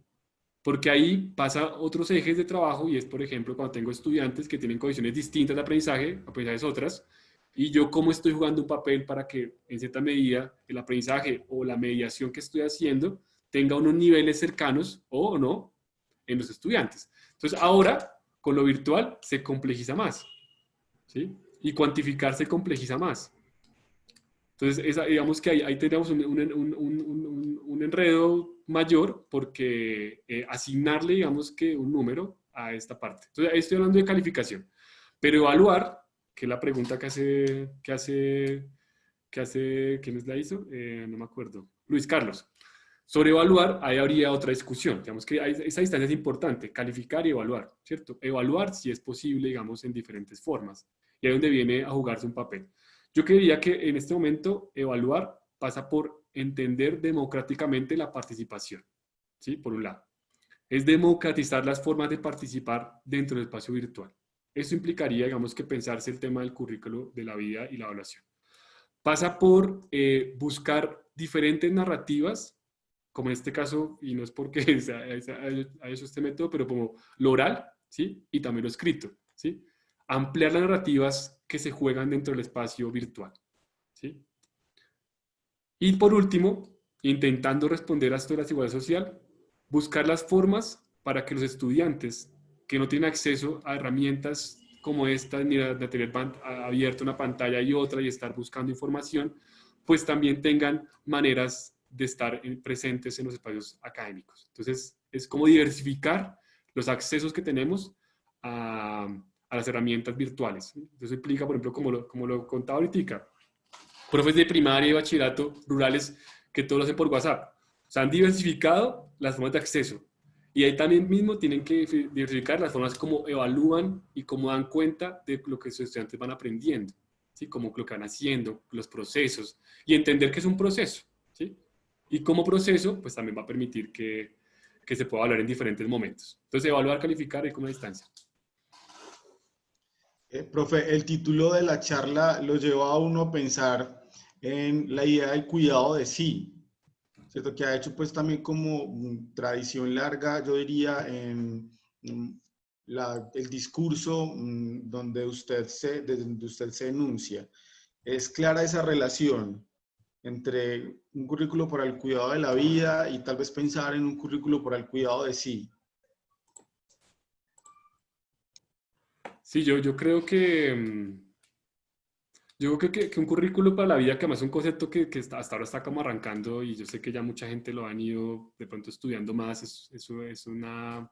Porque ahí pasa otros ejes de trabajo y es, por ejemplo, cuando tengo estudiantes que tienen condiciones distintas de aprendizaje, aprendizajes otras, y yo cómo estoy jugando un papel para que, en cierta medida, el aprendizaje o la mediación que estoy haciendo tenga unos niveles cercanos o no en los estudiantes. Entonces, ahora, con lo virtual, se complejiza más, ¿sí? Y cuantificar se complejiza más. Entonces, digamos que ahí tenemos un enredo mayor porque asignarle, digamos que un número a esta parte. Entonces, ahí estoy hablando de calificación. Pero evaluar, que es la pregunta ¿quién la hizo? No me acuerdo. Luis Carlos. Sobre evaluar, ahí habría otra discusión. Digamos que esa distancia es importante, calificar y evaluar, ¿cierto? Evaluar si es posible, digamos, en diferentes formas. Y ahí es donde viene a jugarse un papel. Yo creería que en este momento evaluar pasa por entender democráticamente la participación, ¿sí? Por un lado. Es democratizar las formas de participar dentro del espacio virtual. Eso implicaría, digamos, que pensarse el tema del currículo de la vida y la evaluación. Pasa por buscar diferentes narrativas, como en este caso, y no es porque haya hecho este método, pero como lo oral, ¿sí? Y también lo escrito, ¿sí? Ampliar las narrativas que se juegan dentro del espacio virtual, ¿sí? Y por último, intentando responder a esto de la desigualdad social, buscar las formas para que los estudiantes que no tienen acceso a herramientas como esta, de tener abierta una pantalla y otra y estar buscando información, pues también tengan maneras de estar presentes en los espacios académicos. Entonces, es como diversificar los accesos que tenemos a las herramientas virtuales. Eso implica, por ejemplo, como lo contaba ahorita, profes de primaria y bachillerato rurales que todo lo hacen por WhatsApp. O sea, han diversificado las formas de acceso. Y ahí también mismo tienen que diversificar las formas como evalúan y cómo dan cuenta de lo que sus estudiantes van aprendiendo, ¿sí? Como lo que van haciendo, los procesos, y entender que es un proceso, ¿sí? Y como proceso, pues también va a permitir que se pueda evaluar en diferentes momentos. Entonces, evaluar, calificar y como distancia. Profe, el título de la charla lo lleva a uno a pensar en la idea del cuidado de sí, ¿cierto? Que ha hecho pues también como tradición larga, yo diría, en el discurso desde donde usted se enuncia. Es clara esa relación entre un currículo para el cuidado de la vida y tal vez pensar en un currículo para el cuidado de sí. Sí, yo creo que... Yo creo que un currículo para la vida, que además es un concepto que hasta ahora está como arrancando y yo sé que ya mucha gente lo han ido de pronto estudiando más, es una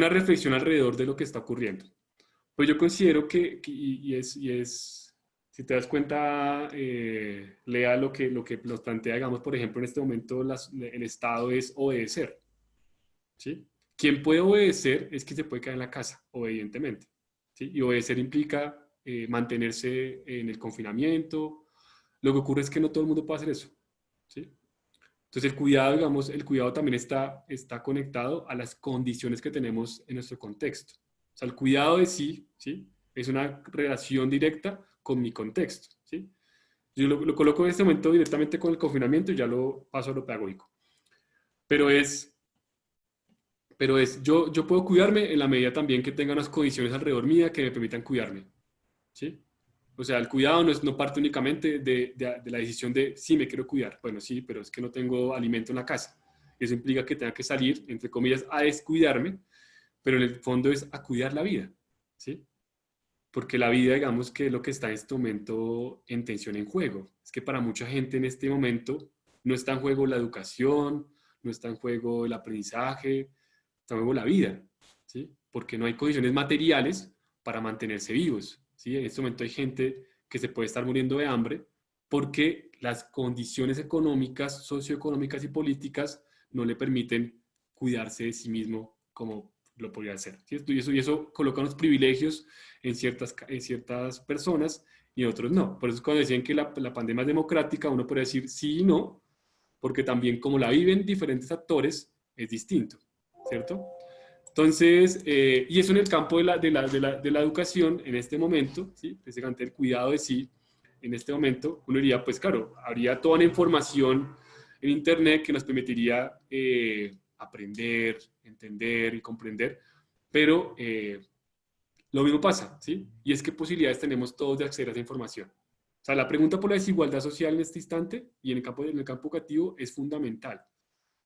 reflexión alrededor de lo que está ocurriendo. Pues yo considero si te das cuenta, Lea, lo que nos plantea, digamos, por ejemplo, en este momento el Estado es obedecer, ¿sí? Quien puede obedecer es quien se puede quedar en la casa, evidentemente, ¿sí? Y obedecer implica mantenerse en el confinamiento. Lo que ocurre es que no todo el mundo puede hacer eso, ¿sí? Entonces el cuidado, digamos, el cuidado también está conectado a las condiciones que tenemos en nuestro contexto. O sea, el cuidado de sí, ¿sí? Es una relación directa con mi contexto, ¿sí? Yo lo coloco en este momento directamente con el confinamiento y ya lo paso a lo pedagógico. Pero yo puedo cuidarme en la medida también que tenga unas condiciones alrededor mía que me permitan cuidarme, ¿sí? O sea, el cuidado no parte únicamente de la decisión de sí, me quiero cuidar. Bueno, sí, pero es que no tengo alimento en la casa. Eso implica que tenga que salir, entre comillas, a descuidarme, pero en el fondo es a cuidar la vida, ¿sí? Porque la vida, digamos, que es lo que está en este momento en tensión, en juego. Es que para mucha gente en este momento no está en juego la educación, no está en juego el aprendizaje, está en juego la vida, ¿sí? Porque no hay condiciones materiales para mantenerse vivos, ¿sí? En este momento hay gente que se puede estar muriendo de hambre porque las condiciones económicas, socioeconómicas y políticas no le permiten cuidarse de sí mismo como lo podría hacer, ¿cierto? Y eso coloca unos privilegios en ciertas personas y en otros no. Por eso es cuando decían que la pandemia es democrática, uno podría decir sí y no, porque también como la viven diferentes actores, es distinto, ¿cierto? Entonces, y eso en el campo de la educación, en este momento, ¿sí? Precisamente el cuidado de sí, en este momento, uno diría, pues claro, habría toda una información en Internet que nos permitiría aprender, entender y comprender, pero lo mismo pasa, ¿sí? Y es qué posibilidades tenemos todos de acceder a esa información. O sea, la pregunta por la desigualdad social en este instante y en el campo educativo es fundamental,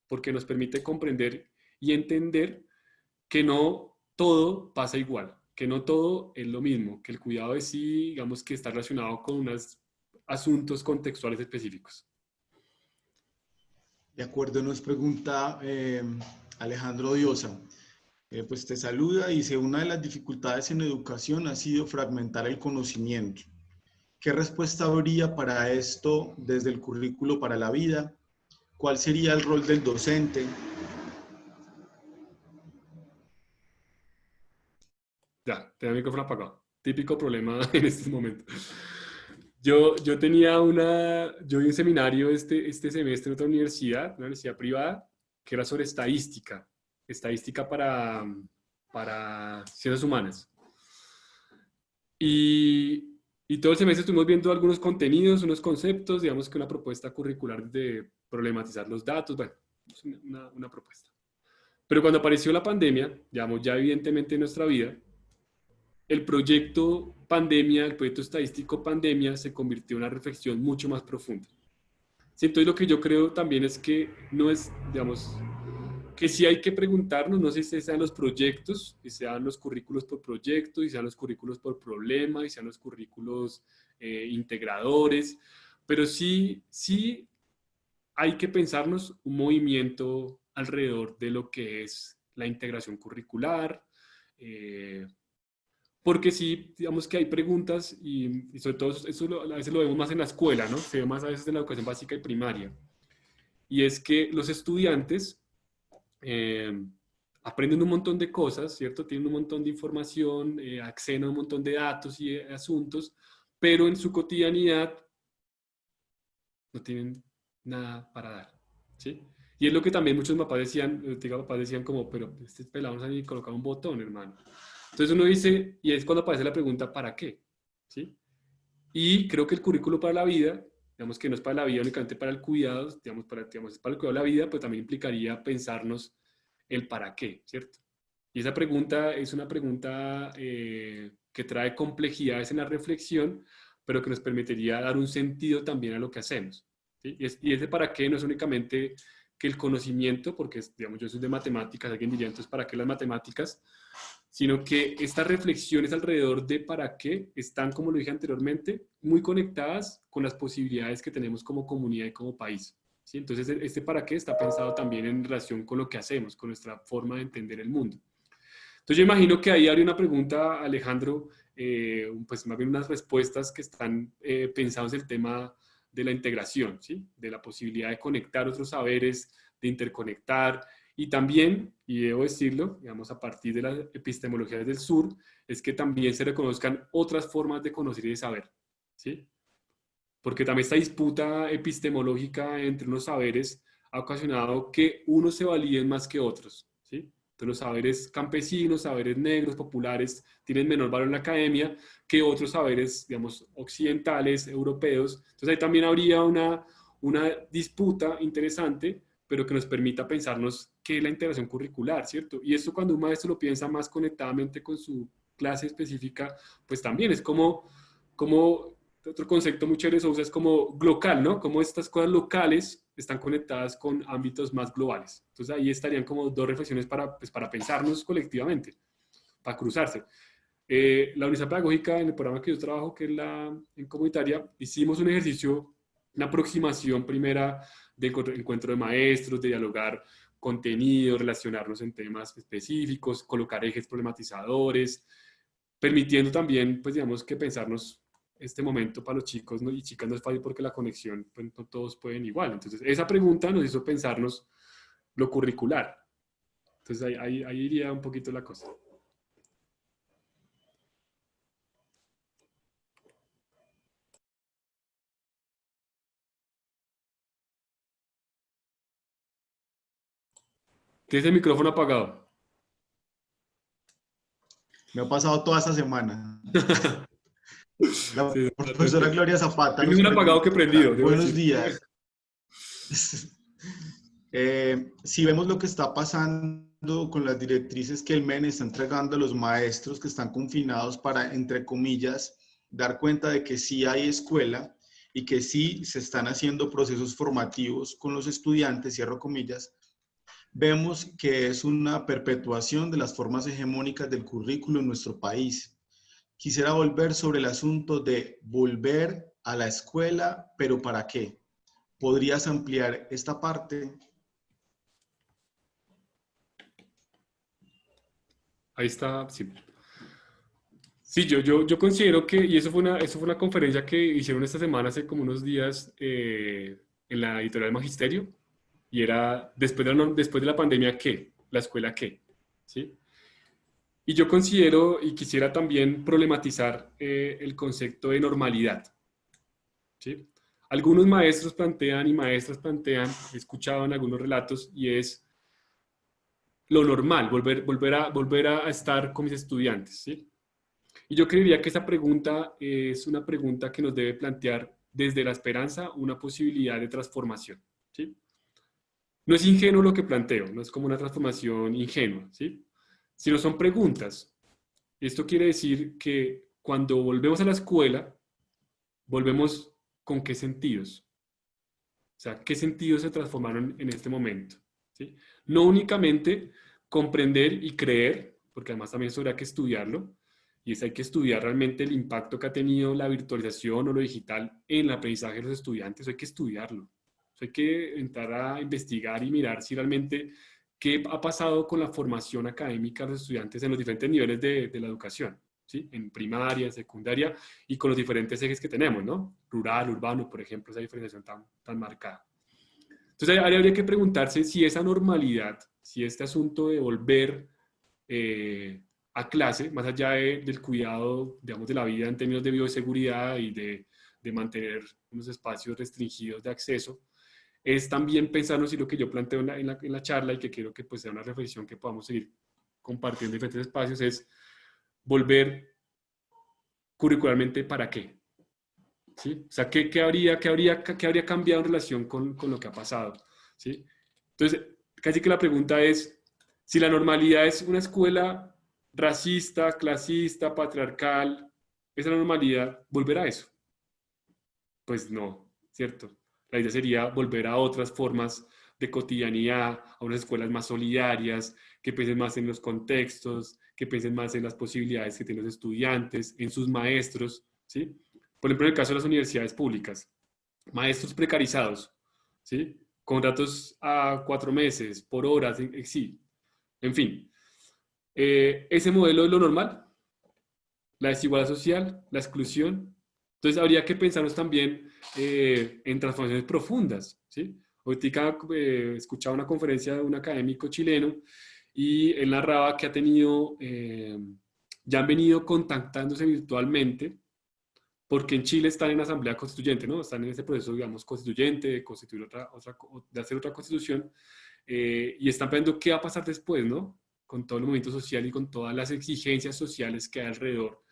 porque nos permite comprender y entender que no todo pasa igual, que no todo es lo mismo, que el cuidado de sí, digamos que está relacionado con unos asuntos contextuales específicos. De acuerdo, nos pregunta Alejandro Diosa. Pues te saluda y dice, una de las dificultades en educación ha sido fragmentar el conocimiento. ¿Qué respuesta habría para esto desde el currículo para la vida? ¿Cuál sería el rol del docente? Ya, tengo el micrófono apagado. Típico problema en este momento. Yo vi un seminario este semestre en otra universidad, una universidad privada, que era sobre estadística para ciencias humanas. Y todo el semestre estuvimos viendo algunos contenidos, unos conceptos, digamos que una propuesta curricular de problematizar los datos, bueno, es una propuesta. Pero cuando apareció la pandemia, digamos, ya evidentemente en nuestra vida, el proyecto pandemia, el proyecto estadístico pandemia se convirtió en una reflexión mucho más profunda. Sí, entonces lo que yo creo también es que no es, digamos, que sí hay que preguntarnos, no sé si sean los proyectos, si sean los currículos por proyecto, si sean los currículos por problema, si sean los currículos integradores, pero sí hay que pensarnos un movimiento alrededor de lo que es la integración curricular, porque sí, digamos que hay preguntas y sobre todo eso a veces lo vemos más en la escuela, ¿no? Se ve más a veces en la educación básica y primaria. Y es que los estudiantes aprenden un montón de cosas, ¿cierto? Tienen un montón de información, acceden a un montón de datos y asuntos, pero en su cotidianidad no tienen nada para dar, ¿sí? Y es lo que también muchos papás decían como, pero este pelado no sabe ni colocar un botón, hermano. Entonces uno dice, y es cuando aparece la pregunta, ¿para qué? ¿Sí? Y creo que el currículo para la vida, digamos que no es para la vida únicamente para el cuidado, digamos, es para el cuidado de la vida, pero también implicaría pensarnos el para qué, ¿cierto? Y esa pregunta es una pregunta que trae complejidades en la reflexión, pero que nos permitiría dar un sentido también a lo que hacemos, ¿sí? Y ese para qué no es únicamente que el conocimiento, porque digamos, yo soy de matemáticas, alguien diría, entonces, ¿para qué las matemáticas? Sino que estas reflexiones alrededor de para qué están, como lo dije anteriormente, muy conectadas con las posibilidades que tenemos como comunidad y como país, ¿sí? Entonces, este para qué está pensado también en relación con lo que hacemos, con nuestra forma de entender el mundo. Entonces, yo imagino que ahí habría una pregunta, Alejandro, pues más bien unas respuestas que están pensadas en el tema de la integración, ¿sí? De la posibilidad de conectar otros saberes, de interconectar, y también, y debo decirlo, digamos, a partir de las epistemologías del sur, es que también se reconozcan otras formas de conocer y de saber, ¿sí? Porque también esta disputa epistemológica entre unos saberes ha ocasionado que unos se validen más que otros, ¿sí? Entonces los saberes campesinos, saberes negros, populares, tienen menor valor en la academia que otros saberes, digamos, occidentales, europeos. Entonces ahí también habría una disputa interesante, pero que nos permita pensarnos qué es la integración curricular, ¿cierto? Y esto cuando un maestro lo piensa más conectadamente con su clase específica, pues también es como otro concepto muy chévere se usa es como local, ¿no? Como estas cosas locales están conectadas con ámbitos más globales. Entonces ahí estarían como dos reflexiones pues, para pensarnos colectivamente, para cruzarse. La unidad pedagógica en el programa que yo trabajo, que es la en comunitaria, hicimos un ejercicio, una aproximación primera de encuentro de maestros, de dialogar contenido, relacionarnos en temas específicos, colocar ejes problematizadores, permitiendo también, pues digamos que pensarnos este momento para los chicos y chicas no es fácil porque la conexión, pues no todos pueden igual. Entonces, esa pregunta nos hizo pensarnos lo curricular. Entonces, ahí iría un poquito la cosa. Tienes el micrófono apagado. Me ha pasado toda esta semana. La Sí, profesora Gloria Zapata tienes nos un apagado que pregunta, prendido, debo buenos decir. días. Si vemos lo que está pasando con las directrices que el MEN está entregando a los maestros que están confinados para, entre comillas, dar cuenta de que sí hay escuela y que sí se están haciendo procesos formativos con los estudiantes, cierro comillas, vemos que es una perpetuación de las formas hegemónicas del currículo en nuestro país. Quisiera volver sobre el asunto de volver a la escuela, pero ¿para qué? ¿Podrías ampliar esta parte? Ahí está, sí. Sí, yo considero que, y eso fue una conferencia que hicieron esta semana, hace como unos días, en la editorial Magisterio, y era después de la pandemia, ¿qué? ¿La escuela qué? ¿Sí? Y yo considero y quisiera también problematizar el concepto de normalidad, ¿sí? Algunos maestros plantean y maestras plantean, he escuchado en algunos relatos, y es lo normal, volver a estar con mis estudiantes, ¿sí? Y yo creería que esa pregunta es una pregunta que nos debe plantear desde la esperanza una posibilidad de transformación, ¿sí? No es ingenuo lo que planteo, no es como una transformación ingenua, ¿sí? Sino son preguntas. Esto quiere decir que cuando volvemos a la escuela, volvemos con qué sentidos. O sea, ¿qué sentidos se transformaron en este momento? ¿sí? No únicamente comprender y creer, porque además también eso habría que estudiarlo, y es hay que estudiar realmente el impacto que ha tenido la virtualización o lo digital en el aprendizaje de los estudiantes, hay que estudiarlo. Hay que entrar a investigar y mirar si realmente qué ha pasado con la formación académica de los estudiantes en los diferentes niveles de la educación, ¿sí? En primaria, secundaria y con los diferentes ejes que tenemos, ¿no? Rural, urbano, por ejemplo, esa diferenciación tan marcada. Entonces, ahí habría que preguntarse si esa normalidad, si este asunto de volver a clase, más allá del cuidado, digamos, de la vida en términos de bioseguridad y de mantener unos espacios restringidos de acceso, es también pensarnos y lo que yo planteo en la charla y que quiero que pues sea una reflexión que podamos seguir compartiendo en diferentes espacios, es volver curricularmente para qué. ¿Sí? O sea, ¿qué habría cambiado en relación con lo que ha pasado? ¿Sí? Entonces, casi que la pregunta es, si la normalidad es una escuela racista, clasista, patriarcal, ¿esa normalidad volverá a eso? Pues no, ¿cierto? La idea sería volver a otras formas de cotidianidad, a unas escuelas más solidarias, que piensen más en los contextos, que piensen más en las posibilidades que tienen los estudiantes, en sus maestros, ¿sí? Por ejemplo, en el caso de las universidades públicas, maestros precarizados, ¿sí? Contratos a 4 meses, por horas, sí. En fin, ese modelo es lo normal, la desigualdad social, la exclusión. Entonces habría que pensarnos también en transformaciones profundas, ¿sí? Ahorita escuchaba una conferencia de un académico chileno y él narraba que ha tenido, ya han venido contactándose virtualmente porque en Chile están en asamblea constituyente, ¿no? Están en ese proceso, digamos, constituyente, de constituir de hacer otra constitución, y están pensando qué va a pasar después, ¿no? Con todo el movimiento social y con todas las exigencias sociales que hay alrededor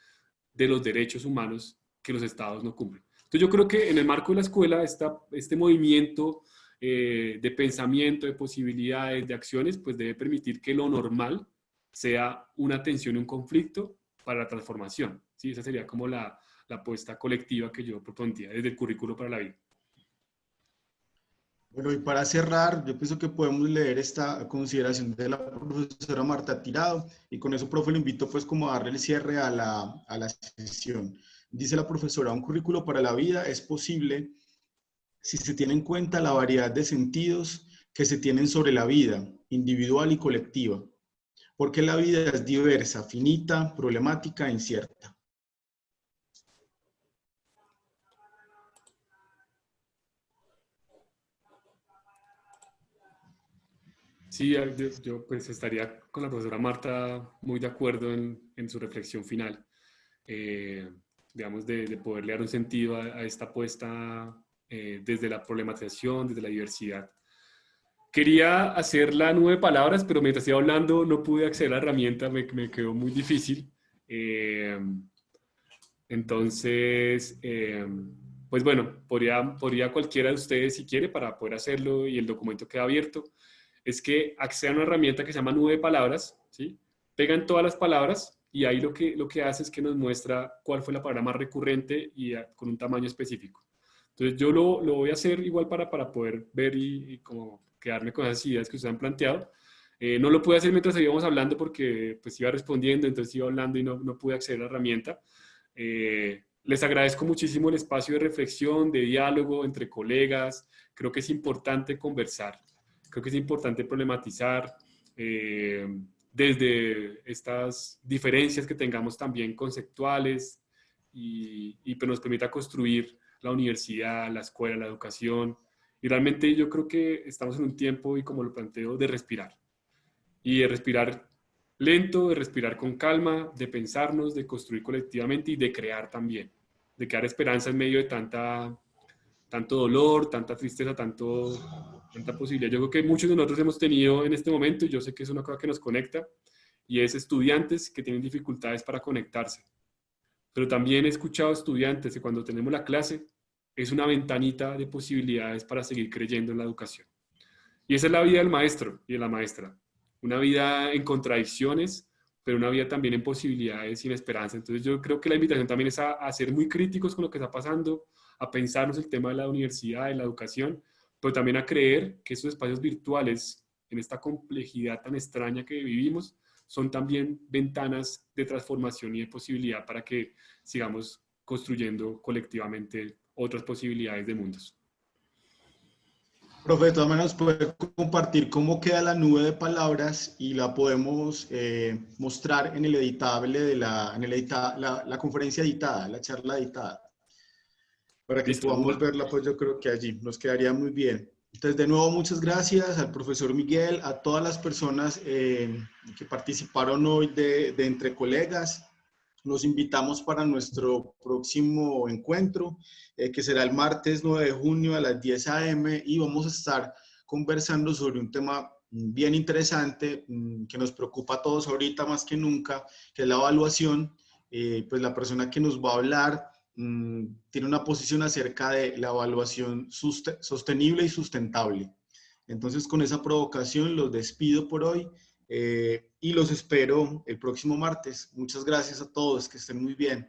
de los derechos humanos que los estados no cumplen. Entonces yo creo que en el marco de la escuela este movimiento de pensamiento, de posibilidades, de acciones, pues debe permitir que lo normal sea una tensión y un conflicto para la transformación. ¿Sí? Esa sería como la apuesta colectiva que yo propondría desde el currículo para la vida. Bueno, y para cerrar, yo pienso que podemos leer esta consideración de la profesora Marta Tirado, y con eso, profe, le invito pues como a darle el cierre a la sesión. Dice la profesora, un currículo para la vida es posible si se tiene en cuenta la variedad de sentidos que se tienen sobre la vida, individual y colectiva, porque la vida es diversa, finita, problemática e incierta. Sí, yo pues estaría con la profesora Marta muy de acuerdo en su reflexión final, eh, digamos, de poderle dar un sentido a esta apuesta desde la problematización, desde la diversidad. Quería hacer la 9 palabras, pero mientras iba hablando no pude acceder a la herramienta, me quedó muy difícil. Eh, entonces, pues bueno, podría cualquiera de ustedes, si quiere, para poder hacerlo y el documento queda abierto, es que accedan a una herramienta que se llama 9 palabras, ¿sí? Pegan todas las palabras y ahí lo que hace es que nos muestra cuál fue la palabra más recurrente y con un tamaño específico. Entonces yo lo voy a hacer igual para poder ver y como quedarme con esas ideas que ustedes han planteado. No lo pude hacer mientras íbamos hablando porque pues iba respondiendo, entonces iba hablando y no pude acceder a la herramienta. Les agradezco muchísimo el espacio de reflexión, de diálogo entre colegas. Creo que es importante conversar, creo que es importante problematizar desde estas diferencias que tengamos también conceptuales y pues nos permita construir la universidad, la escuela, la educación. Y realmente yo creo que estamos en un tiempo, y como lo planteo, de respirar. Y de respirar lento, de respirar con calma, de pensarnos, de construir colectivamente y de crear también. De crear esperanza en medio de tanto dolor, tanta tristeza, tanta posibilidad. Yo creo que muchos de nosotros hemos tenido en este momento, y yo sé que es una cosa que nos conecta, y es estudiantes que tienen dificultades para conectarse. Pero también he escuchado estudiantes que cuando tenemos la clase es una ventanita de posibilidades para seguir creyendo en la educación. Y esa es la vida del maestro y de la maestra. Una vida en contradicciones, pero una vida también en posibilidades y en esperanza. Entonces yo creo que la invitación también es a ser muy críticos con lo que está pasando, a pensarnos el tema de la universidad, de la educación, pero también a creer que esos espacios virtuales en esta complejidad tan extraña que vivimos, son también ventanas de transformación y de posibilidad para que sigamos construyendo colectivamente otras posibilidades de mundos. Profe, de todas maneras, puede compartir cómo queda la nube de palabras y la podemos mostrar en el editable de la conferencia editada, la charla editada. Para que Listo, podamos verla, pues yo creo que allí nos quedaría muy bien. Entonces, de nuevo, muchas gracias al profesor Miguel, a todas las personas que participaron hoy de Entre Colegas. Los invitamos para nuestro próximo encuentro, que será el martes 9 de junio a las 10 a.m. y vamos a estar conversando sobre un tema bien interesante que nos preocupa a todos ahorita más que nunca, que es la evaluación. Pues la persona que nos va a hablar tiene una posición acerca de la evaluación sostenible y sustentable. Entonces, con esa provocación los despido por hoy y los espero el próximo martes. Muchas gracias a todos, que estén muy bien.